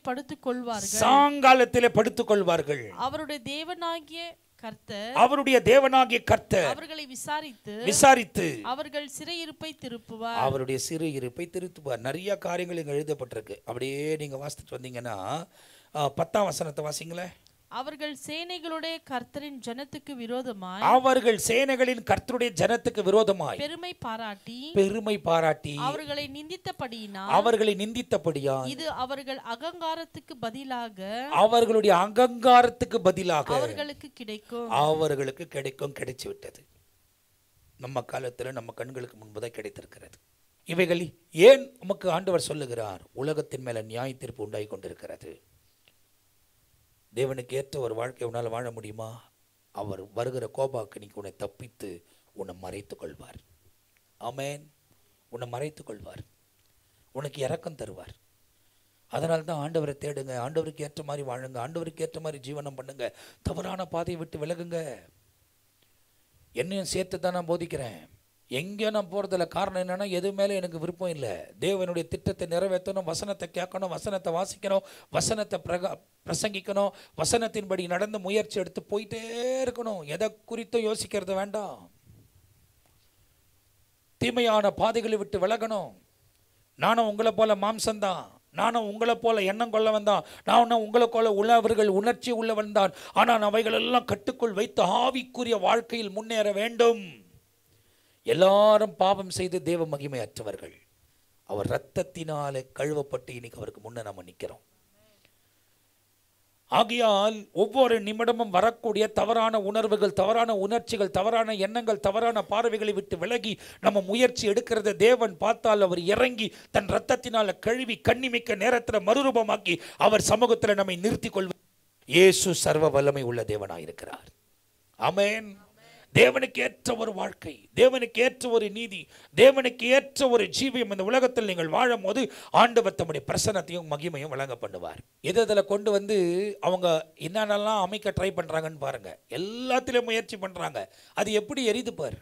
படுத்துக் கொள்வார்கள். அவருடைய தேவனாகிய கர்த்தர் அவர்களை விசாரித்து அவர்கள் சிறையிருப்பை திருப்புவார். நிறைய காரியங்கள் இங்க எழுதப்பட்டிருக்கு. அப்படியே நீங்க வாசித்துட்டு வந்தீங்கன்னா 10ஆம் வசனத்தை வாசிங்களே. அவர்கள் சேனைகளுடைய கர்த்தரின் ஜனத்துக்கு விரோதமாய் பெருமை பாராட்டி அவர்களை நிந்தித்தபடியினால் இது அவர்கள் அகங்காரத்துக்கு பதிலாக அவர்களுக்கு கிடைச்சு விட்டது. நம்ம காலத்துல நம்ம கண்களுக்கு முன்புதான் கிடைத்திருக்கிறது. இவைகள் ஏன் நமக்கு ஆண்டவர் சொல்லுகிறார்? உலகத்தின் மேல நியாய தீர்ப்பு உண்டாகி கொண்டிருக்கிறது. தேவனுக்கு ஏற்ற ஒரு வாழ்க்கை உன்னால் வாழ முடியுமா? அவர் வருகிற கோபாக்கினிக்கு உன்னை தப்பித்து உன்னை மறைத்துக் கொள்வார். ஆமென். உன்னை மறைத்துக் கொள்வார். உனக்கு இரக்கம் தருவார். அதனால தான் ஆண்டவரை தேடுங்க. ஆண்டவருக்கு ஏற்ற மாதிரி வாழுங்க. ஆண்டவருக்கு ஏற்ற மாதிரி ஜீவனம் பண்ணுங்க. தவறான பாதையை விட்டு விலகுங்க. என்னையும் சேர்த்து தான் நான் போதிக்கிறேன். எங்கேயோ நான் போகிறதில்ல. காரணம் என்னென்னா, எது மேலே எனக்கு விருப்பம் இல்லை. தேவனுடைய திட்டத்தை நிறைவேற்றணும், வசனத்தை கேட்கணும், வசனத்தை வாசிக்கணும், வசனத்தை பிரசங்கிக்கணும், வசனத்தின்படி நடந்து முயற்சி எடுத்து போயிட்டே இருக்கணும். எதை குறித்தும் யோசிக்கிறது வேண்டாம். தீமையான பாதைகளை விட்டு விலகணும். நானும் உங்களை போல மாம்சம்தான். நானும் உங்களை போல எண்ணம் கொள்ளவன் தான். நானும் உங்களை போல உள்ளவர்கள் உணர்ச்சி உள்ளவன் தான். ஆனால் அவைகளெல்லாம் கட்டுக்குள் வைத்து ஆவிக்குரிய வாழ்க்கையில் முன்னேற வேண்டும். எல்லாரும் பாவம் செய்து தேவ மகிமை அற்றவர்கள். அவர் இரத்தத்தினாலே கழுவப்பட்டு இன்னைக்கு அவருக்கு முன்ன நம்ம நிற்கிறோம். ஆகையால் ஒவ்வொரு நிமிடமும் வரக்கூடிய தவறான உணர்வுகள், தவறான உணர்ச்சிகள், தவறான எண்ணங்கள், தவறான பார்வைகளை விட்டு விலகி நம்ம முயற்சி எடுக்கிறத தேவன் பார்த்தால் அவர் இறங்கி தன் இரத்தத்தினால கழுவி கண்ணிமிக்க நேரத்தில் மறுரூபமாக்கி அவர் சமூகத்தில் நம்மை நிறுத்தி கொள்வார். இயேசு சர்வ வல்லமை உள்ள தேவனாயிருக்கிறார். ஆமென். தேவனுக்கு ஏற்ற ஒரு வாழ்க்கை, தேவனுக்கு ஏற்ற ஒரு நீதி, தேவனுக்கு ஏற்ற ஒரு ஜீவியம் இந்த உலகத்தில் நீங்கள் வாழும் போது ஆண்டவர் தம்முடைய பிரசன்னத்தையும் மகிமையும் வழங்க பண்ணுவார். இதில் கொண்டு வந்து அவங்க என்னென்னலாம் அமைக்க ட்ரை பண்ணுறாங்கன்னு பாருங்க. எல்லாத்திலையும் முயற்சி பண்ணுறாங்க. அது எப்படி எரிது பார்.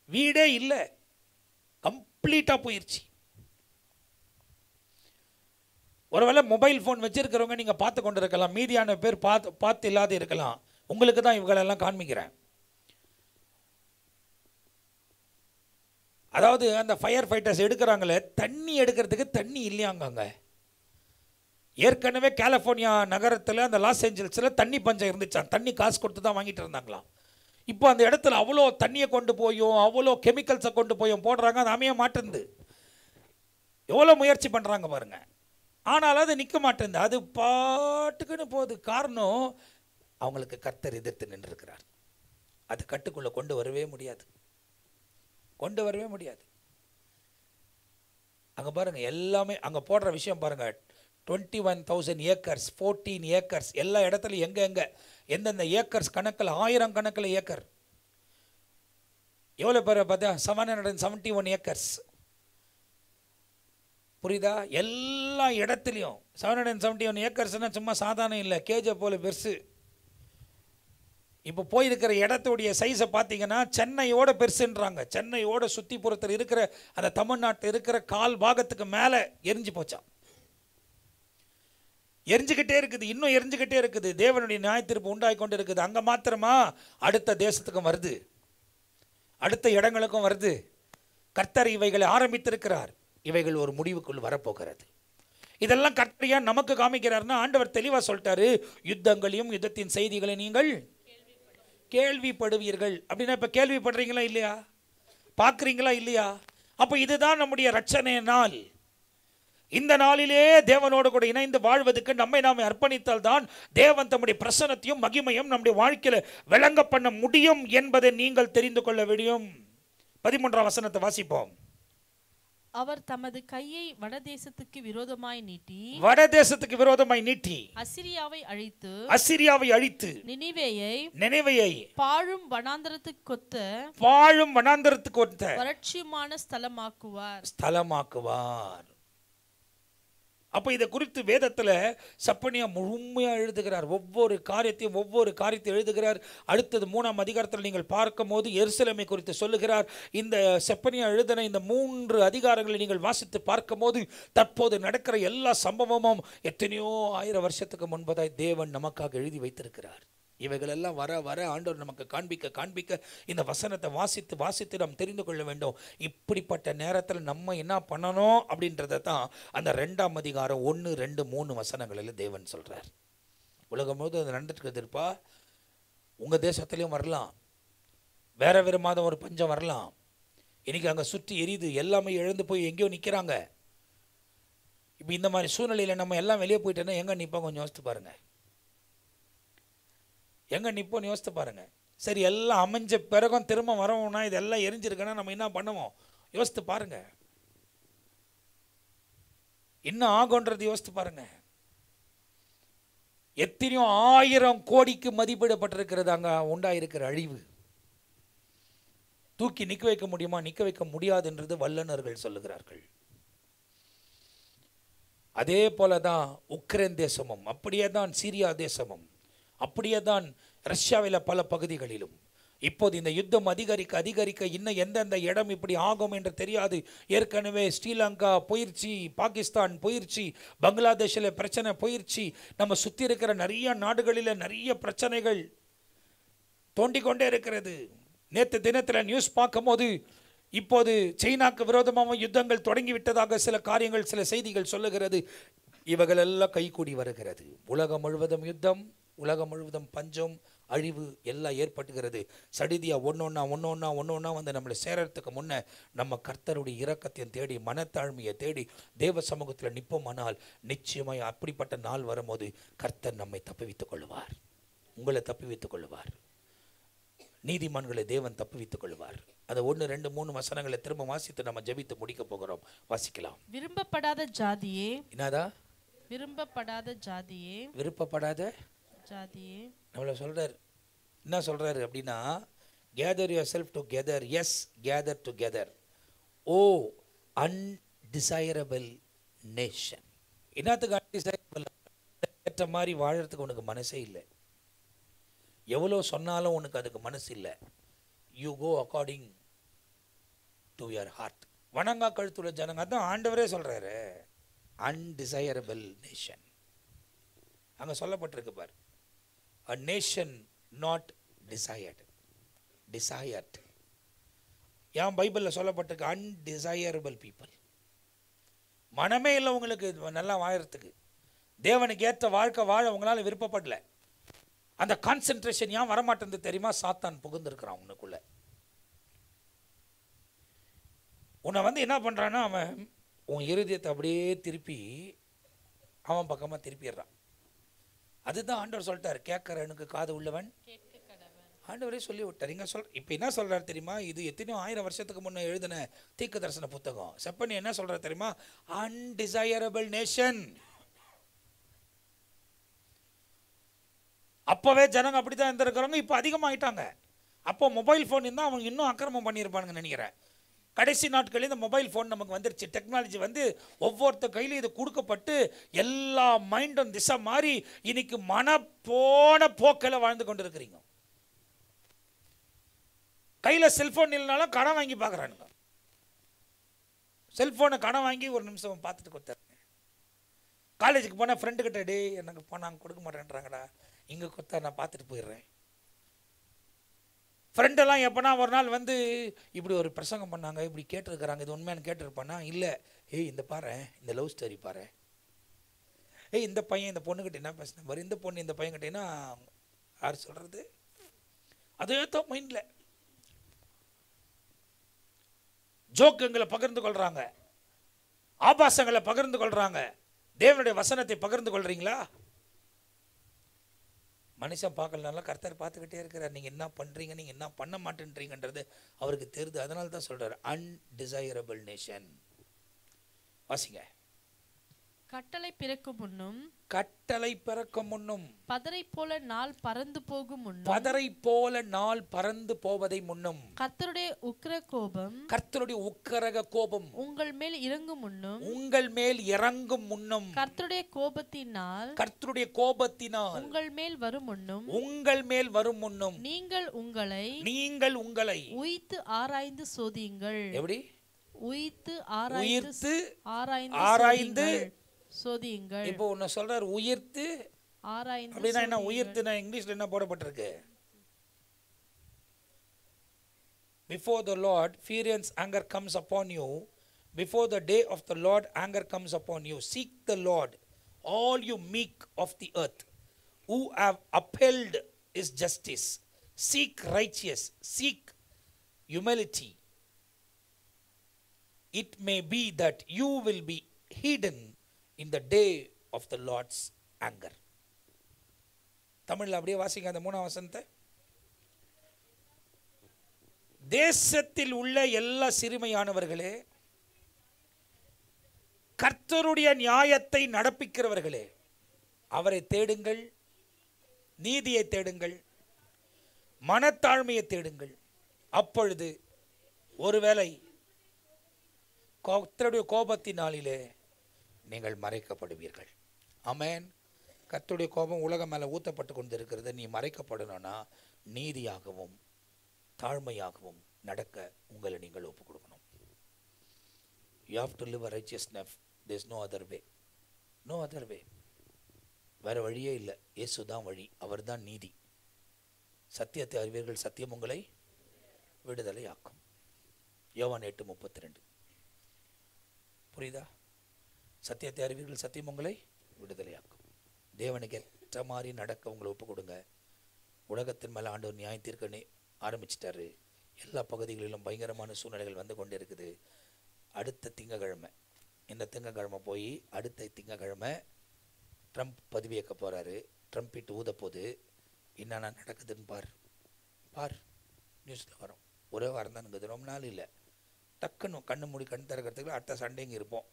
வீடே இல்லை, கம்ப்ளீட்டாக போயிடுச்சு. ஒருவேளை மொபைல் ஃபோன் வச்சிருக்கிறவங்க நீங்கள் பார்த்து கொண்டு இருக்கலாம். மீதியான பேர் பார்த்து இல்லாத இருக்கலாம். உங்களுக்கு தான் இவங்களெல்லாம் காண்பிக்கிறேன். அதாவது அந்த ஃபயர் ஃபைட்டர்ஸ் எடுக்கிறாங்களே, தண்ணி எடுக்கிறதுக்கு தண்ணி இல்லையாங்க. ஏற்கனவே கலிஃபோர்னியா நகரத்தில் அந்த லாஸ் ஏஞ்சல்ஸில் தண்ணி பஞ்சம் இருந்துச்சான். தண்ணி காசு கொடுத்து தான் வாங்கிட்டு இருந்தாங்களாம். இப்போ அந்த இடத்துல அவ்வளோ தண்ணியை கொண்டு போயும் அவ்வளோ கெமிக்கல்ஸை கொண்டு போயும் போடுறாங்க. அது அமைய மாட்டேங்குது. எவ்வளோ முயற்சி பண்ணுறாங்க பாருங்க, ஆனால் அது நிற்க மாட்டேங்குது, அது பாட்டுக்குன்னு போகுது. காரணம், அவங்களுக்கு கர்த்தர் எதிர்த்து நின்றுருக்கிறார். அது கட்டுக்குள்ளே கொண்டு வரவே முடியாது, கொண்டு வரவே முடியாது. அங்கே பாருங்க, எல்லாமே அங்கே போடுற விஷயம் பாருங்க, 21,000 ஏக்கர்ஸ், 14 ஏக்கர்ஸ், எல்லா இடத்துலையும் எங்கே எந்தெந்த ஏக்கர்ஸ் கணக்கில், 1000 கணக்கில் ஏக்கர். எவ்வளோ பேர் பார்த்தா 771 ஏக்கர்ஸ். புரியுதா? எல்லா இடத்துலையும் 771 ஏக்கர்ஸ்னால் சும்மா சாதாரணம் இல்லை, கேஜை போல பெருசு. இப்போ போயிருக்கிற இடத்துடைய சைஸை பார்த்தீங்கன்னா சென்னையோட பெருசுன்றாங்க. சென்னையோட சுற்றிப்புறத்தில் இருக்கிற அந்த தமிழ்நாட்டில் இருக்கிற கால் பாகத்துக்கு மேலே எரிஞ்சு போச்சான். எரிஞ்சுக்கிட்டே இருக்குது, இன்னும் எரிஞ்சுக்கிட்டே இருக்குது. தேவனுடைய நியாயத்தீர்ப்பு உண்டாகி கொண்டு இருக்குது. அங்கே மாத்திரமா, அடுத்த தேசத்துக்கும் வருது, அடுத்த இடங்களுக்கும் வருது. கர்த்தர் இவைகளை ஆரம்பித்திருக்கிறார். இவைகள் ஒரு முடிவுக்குள் வரப்போகிறது. இதெல்லாம் கர்த்தர் ஏன் நமக்கு காமிக்கிறார்னா, ஆண்டவர் தெளிவாக சொல்லிட்டாரு, யுத்தங்களையும் யுத்தத்தின் செய்திகளை நீங்கள் கேள்விப்படுவீர்கள். அப்படின்னா இப்போ கேள்விப்படுறீங்களா இல்லையா? பார்க்குறீங்களா இல்லையா? அப்போ இதுதான் நம்முடைய ரட்சணை நாள். இந்த நாளிலே தேவனோடு கூட இணைந்து வாழ்வதற்கு நம்மை நாமே அர்ப்பணித்தால் தான் தேவன் தம்முடைய பிரசன்னத்தையும் மகிமையும் நம்முடைய வாழ்க்கையில் விளங்க பண்ண முடியும் என்பதை நீங்கள் தெரிந்து கொள்ள முடியும். 13ஆம் வசனத்தை வாசிப்போம். அவர் தமது கையை வடதேசத்துக்கு விரோதமாய் நீட்டி அசிரியாவை அழித்து நினிவேயை பாழும் வனாந்தரத்துக்கு ஒத்த வறட்சியுமான ஸ்தலமாக்குவார். அப்போ இதை குறித்து வேதத்தில் செப்பனியா முழுமையாக எழுதுகிறார். ஒவ்வொரு காரியத்தையும் எழுதுகிறார். அடுத்தது 3ஆம் அதிகாரத்தில் நீங்கள் பார்க்கும் போது எருசலேமை குறித்து சொல்லுகிறார். இந்த செப்பனியா எழுதின இந்த 3 அதிகாரங்களை நீங்கள் வாசித்து பார்க்கும் போது தற்போது நடக்கிற எல்லா சம்பவமும் எத்தனையோ 1000 வருஷத்துக்கு முன்பதாய் தேவன் நமக்காக எழுதி வைத்திருக்கிறார். இவைகளெல்லாம் வர வர ஆண்டவர் நமக்கு காண்பிக்க இந்த வசனத்தை வாசித்து நாம் தெரிந்து கொள்ள வேண்டும். இப்படிப்பட்ட நேரத்தில் நம்ம என்ன பண்ணணும் அப்படின்றத தான் அந்த 2ஆம் அதிகாரம் 1, 2, 3 வசனங்களில் தேவன் சொல்கிறார். உலகம் முழுவதும் அது நடந்துட்டு இருப்பா. உங்கள் தேசத்துலேயும் வரலாம், வேறு மாதம் ஒரு பஞ்சம் வரலாம். இன்றைக்கி அங்கே சுற்றி எரியுது, எல்லாமே இழந்து போய் எங்கேயோ நிற்கிறாங்க. இப்போ இந்த மாதிரி சூழ்நிலையில் நம்ம எல்லாம் வெளியே போயிட்டோன்னா எங்கே நிற்போம்? கொஞ்சம் யோசித்து பாருங்கள், எங்கே நிற்போன்னு யோசித்து பாருங்கள். சரி, எல்லாம் அமைஞ்ச பிறகும் திரும்ப வரவோம்னா, இதெல்லாம் எரிஞ்சிருக்குன்னா நம்ம என்ன பண்ணுவோம்? யோசித்து பாருங்கள். என்ன ஆகுன்றது யோசித்து பாருங்க. எத்தனையோ 1000 கோடிக்கு மதிப்பிடப்பட்டிருக்கிறது அங்கே உண்டாயிருக்கிற அழிவு. தூக்கி நிற்க வைக்க முடியுமா? நிற்க வைக்க முடியாது என்றது வல்லுநர்கள் சொல்லுகிறார்கள். அதே போல தான் உக்ரைன் தேசமும், அப்படியே தான் சீரியா தேசமும், அப்படியே தான் ரஷ்யாவில் பல பகுதிகளிலும். இப்போது இந்த யுத்தம் அதிகரிக்க இன்னும் எந்தெந்த இடம் இப்படி ஆகும் என்று தெரியாது. ஏற்கனவே ஸ்ரீலங்கா போயிடுச்சு, பாகிஸ்தான் போயிடுச்சு, பங்களாதேஷில் பிரச்சனை போயிடுச்சு. நம்ம சுற்றி இருக்கிற நிறைய நாடுகளில் நிறைய பிரச்சனைகள் தோண்டிக்கொண்டே இருக்கிறது. நேற்று தினத்தில் நியூஸ் பார்க்கும் போது இப்போது சைனாக்கு விரோதமாக யுத்தங்கள் தொடங்கிவிட்டதாக சில காரியங்கள், சில செய்திகள் சொல்லுகிறது. இவைகளெல்லாம் கைகூடி வருகிறது. உலகம் முழுவதும் யுத்தம், உலகம் முழுவதும் பஞ்சம், அழிவு எல்லாம் ஏற்பட்டுகிறது. சடிதியா ஒன்னொன்னா வந்து நம்மளை சேரத்துக்கு முன்னே நம்ம கர்த்தருடைய இரக்கத்தையும் தேடி, மனத்தாழ்மையை தேடி தேவ சமூகத்தில் நிற்போமானால் நிச்சயமாய் அப்படிப்பட்ட நாள் வரும்போது கர்த்தர் நம்மை தப்புவித்துக் கொள்வார், உங்களை தப்புவித்துக் கொள்வார், நீதிமான்களை தேவன் தப்புவித்துக் கொள்வார். அதை 1, 2, 3 வசனங்களை திரும்ப வாசித்து நம்ம ஜெபித்து முடிக்க போகிறோம். வாசிக்கலாம். விரும்பப்படாத ஜாதியே, என்னதா விரும்பப்படாத ஜாதியே, விருப்பப்படாத ஜாதியே நம்மளை சொல்றாரு. என்ன சொல்றாரு அப்படின்னா, gather yourself together. Yes, gather together. Oh undesirable nation. என்னத்துக்கு அன்டிசைரபிள்? ஏற்ற மாதிரி வாழறதுக்கு உனக்கு மனசே இல்லை. எவ்வளோ சொன்னாலும் உனக்கு அதுக்கு மனசு இல்லை. You go according to your heart. வணங்கா கழுத்துள்ள ஜனங்க, அதான் ஆண்டவரே சொல்றாரு, அன்டிசைரபிள் நேஷன். அங்கே சொல்லப்பட்டிருக்கு பார், a nation not desired, desired. ஏன் பைபிளில் சொல்லப்பட்டிருக்கு undesirable people. மனமே இல்லை உங்களுக்கு நல்லா வாழறதுக்கு, தேவனுக்கு ஏற்ற வாழ்க்கை வாழ உங்களால் விருப்பப்படல. அந்த கான்சென்ட்ரேஷன் ஏன் வரமாட்டேன்னு தெரியுமா? சாத்தான் புகுந்திருக்கிறான் உனக்குள்ள. உன்னை வந்து என்ன பண்ணுறான்னா, அவன் உன் இருதயத்தை அப்படியே திருப்பி அவன் பக்கமாக திருப்பிடுறான். அதுதான் ஆண்டவர் சொல்லிட்டார், கேட்கறனுக்கு காது உள்ளவன் ஆண்டவரே சொல்லி விட்டார். இங்கே இப்போ என்ன சொல்கிறார் தெரியுமா? இது எத்தனையோ 1000 வருஷத்துக்கு முன்னே எழுதின தீர்க்க தரிசன புத்தகம். செப்பனி என்ன சொல்கிறார் தெரியுமா? அன்டிசையரபிள் நேஷன். அப்போவே ஜனங்க அப்படி தான் இருந்திருக்கிறவங்க, இப்போ அதிகமாகிட்டாங்க. அப்போ மொபைல் ஃபோன் இருந்தால் அவங்க இன்னும் அக்கிரமம் பண்ணியிருப்பானுங்க நினைக்கிறேன். கடைசி நாட்களில் இந்த மொபைல் ஃபோன் நமக்கு வந்துருச்சு. டெக்னாலஜி வந்து ஒவ்வொருத்தர் கையிலும் இது கொடுக்கப்பட்டு எல்லா மைண்டும் திசை மாறி இன்னைக்கு போன போக்கில் வாழ்ந்து கொண்டு இருக்கிறீங்க. கையில் செல்ஃபோன் இல்லைனாலும் கடன் வாங்கி பார்க்குறானுங்க. செல்ஃபோனை கடன் வாங்கி ஒரு நிமிஷம் பார்த்துட்டு கொடுத்தாருங்க. காலேஜுக்கு போனால் ஃப்ரெண்டுக்கிட்ட, டே எனக்கு போனாங்க கொடுக்க மாட்டேன்றாங்கடா, இங்கே கொடுத்தா நான் பார்த்துட்டு போயிடுறேன். ஃப்ரெண்டெல்லாம் எப்போனா ஒரு நாள் வந்து இப்படி ஒரு பிரசங்கம் பண்ணாங்க, இப்படி கேட்டிருக்கிறாங்க, இது உண்மையான கேட்டிருப்பானா? இல்லை, ஏய் இந்த பாரு, இந்த லவ் ஸ்டோரி பாரு, ஏய் இந்த பையன் இந்த பொண்ணுக்கிட்ட என்ன பேசின பாரு, இந்த பொண்ணு இந்த பையன்கிட்டேன்னா யார் சொல்கிறது? அதே தான் மைண்டில் ஜோக்குங்களை பகிர்ந்து கொள்கிறாங்க, ஆபாசங்களை பகிர்ந்து கொள்கிறாங்க. தேவனுடைய வசனத்தை பகிர்ந்து கொள்கிறீங்களா? மனுஷன் பார்க்கலனால கர்த்தர் பார்த்துக்கிட்டே இருக்கிறார். நீங்கள் என்ன பண்ணுறீங்க, நீங்கள் என்ன பண்ண மாட்டேன்றீங்கன்றது அவருக்கு தெரியுது. அதனால தான் சொல்கிறார் அன்டிசைரபிள் நேஷன். வாசிங்க. கட்டளை பிறக்கும் முன்னும், கட்டளை பிறக்கும் முன்னும், பதரை போல நாள் பறந்து போகும் முன்னும், பதரை போல நாள் பறந்து போவதை முன்னும், கர்த்தருடைய உக்கிர கோபம், கர்த்தருடைய உக்கிரக கோபம் உங்கள் மேல் இறங்கும் முன்னும், உங்கள் மேல் இறங்கும் முன்னும், கர்த்தருடைய கோபத்தினால், கர்த்தருடைய கோபத்தினால் உங்கள் மேல் வரும் முன்னும், உங்கள் மேல் வரும் முன்னும், நீங்கள் உங்களை உய்த்து ஆராய்ந்து சோதியுங்கள். எப்படி? உய்த்து ஆராய்ந்து சோதியுங்கள். இப்போ ஒன்னு சொல்றாரு, உயிர்த்து ஆராய்ந்து. அப்படின்னா என்ன? உயிர்த்துனா இங்கிலீஷ்ல என்ன போடப்பட்டிருக்கு? Before the Lord furious anger comes upon you, before the day of the Lord anger comes upon you, seek the Lord, all you meek of the earth, who have upheld his justice. Seek righteous, seek humility. It may be that you will be hidden in the day of the Lord's anger. தமிழ்ல அப்படியே வாசிங்க அந்த 3ஆம் வசனத்தை. தேசத்தில் உள்ள எல்லா சிறுமையானவர்களே, கர்த்தருடைய நியாயத்தை நடப்பிக்கிறவர்களே, அவரை தேடுங்கள், நீதியை தேடுங்கள், மனத்தாழ்மையை தேடுங்கள். அப்பொழுது ஒருவேளை கர்த்தருடைய கோபத்தின் நாளிலே நீங்கள் மறைக்கப்படுவீர்கள். ஆமென். கர்த்தருடைய கோபம் உலகம் மேலே ஊற்றப்பட்டு கொண்டு இருக்கிறது. நீ மறைக்கப்படணும்னா நீதியாகவும் தாழ்மையாகவும் நடக்க உங்களை நீங்கள் ஒப்புக் கொடுக்கணும். You have to live a righteousness. There is no other way. No other way. வேறு வழியே இல்லை. இயேசு தான் வழி, அவர் தான் நீதி. சத்தியத்தை அறிவீர்கள், சத்தியம் உங்களை விடுதலை ஆக்கும். யோவான் 8:32. புரியுதா? சத்தியத்தை அறிவீர்கள், சத்தியம் உங்களை விடுதலையாக்கும். தேவனுக்கு ஏற்ற மாதிரி நடக்க உங்களை ஒப்பு கொடுங்க. உலகத்தின் மேலே ஆண்டவர் நியாய தீர்க்க ஆரம்பிச்சிட்டாரு. எல்லா பகுதிகளிலும் பயங்கரமான சூழ்நிலைகள் வந்து கொண்டே இருக்குது. அடுத்த திங்கக்கிழமை, இந்த திங்கக்கிழமை போய் அடுத்த திங்கக்கிழமை ட்ரம்ப் பதவியேற்க போகிறாரு. ட்ரம்ப் இட்டு ஊத போது என்னென்ன நடக்குதுன்னு பார் நியூஸில் வரும். ஒரே வாரம் தான் இருக்குது, ரொம்ப நாள் இல்லை. டக்குன்னு கண்ணு மூடி கண் திறக்கிறதுக்கு அடுத்த சண்டேங்க இருப்போம்.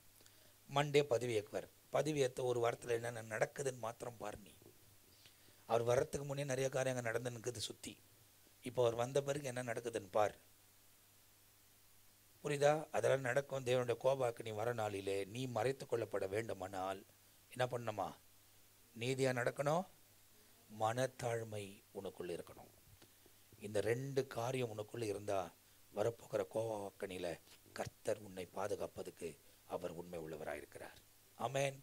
மண்டே பதவி ஏற்குவார். பதவி ஏற்ற ஒரு வாரத்தில் என்னென்ன நடக்குதுன்னு மாத்திரம் பாரு. நீ அவர் வர்றதுக்கு முன்னே நிறைய காரியங்கள் நடந்து நிற்குது சுற்றி. இப்போ அவர் வந்த பிறகு என்ன நடக்குதுன்னு பார். புரியுதா? அதெல்லாம் நடக்கும். தேவனுடைய கோபாக்கு நீ வர நாளிலே நீ மறைத்து கொள்ளப்பட வேண்டுமானால் என்ன பண்ணணுமா? நீதியாக நடக்கணும், மனத்தாழ்மை உனக்குள்ளே இருக்கணும். இந்த 2 காரியம் உனக்குள்ளே இருந்தால் வரப்போகிற கோவாக்கனியில் கர்த்தர் உன்னை பாதுகாப்பதுக்கு அவர் உண்மை உள்ளவராக இருக்கிறார். ஆமென்.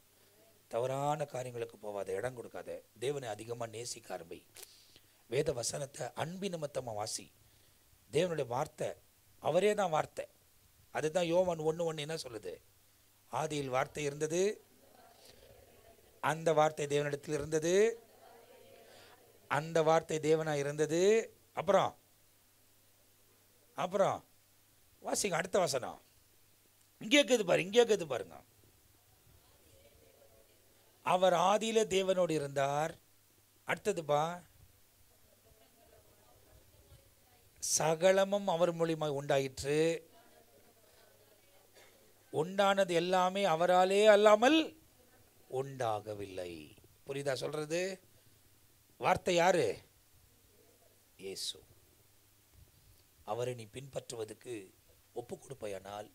தவறான காரியங்களுக்கு போகாத, இடம் கொடுக்காத. தேவனை அதிகமாக நேசிக்க ஆரம்பி. வேத வசனத்தை அன்பி நிமித்தமாக வாசி. தேவனுடைய வார்த்தை அவரே தான் வார்த்தை. அதுதான் யோவான் 1:1 என்ன சொல்லுது? ஆதியில் வார்த்தை இருந்தது, அந்த வார்த்தை தேவனிடத்தில் இருந்தது, அந்த வார்த்தை தேவனாக இருந்தது. அப்புறம் வாசிங்க அடுத்த வசனம். இங்கே இருக்குது பாரு, இங்கே இருக்குது பாருங்க. அவர் ஆதியில தேவனோடு இருந்தார். அடுத்ததுப்பா, சகலமும் அவர் மூலியமாக உண்டாயிற்று. உண்டானது எல்லாமே அவராலே அல்லாமல் உண்டாகவில்லை. புரியுதா சொல்றது? வார்த்தை யாரு? இயேசு. அவரை நீ பின்பற்றுவதற்கு ஒப்பு கொடுப்பையானால்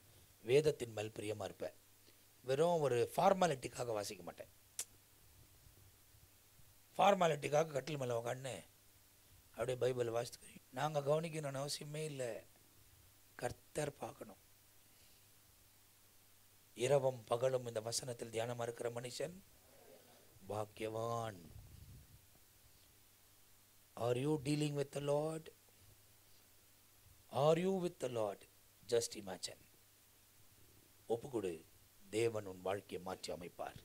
வேதத்தின் மேல் பிரியமா இருப்ப. வெறும் ஒரு ஃபார்மாலிட்டிக்காக வாசிக்க மாட்டேன். ஃபார்மாலிட்டிக்காக கட்டில் மேலே உட்காந்து அப்படியே பைபிள் வாசித்து நாங்கள் கவனிக்கணும்னு அவசியமே இல்லை. கர்த்தர் பார்க்கணும். இரவும் பகலும் இந்த வசனத்தில் தியானமாக இருக்கிற மனுஷன் பாக்கியவான். Are you dealing with the Lord? Are you with the Lord? Just imagine. ஒப்புக்கொடு, தேவன் உன் வாழ்க்கையை மாற்றி அமைப்பார்.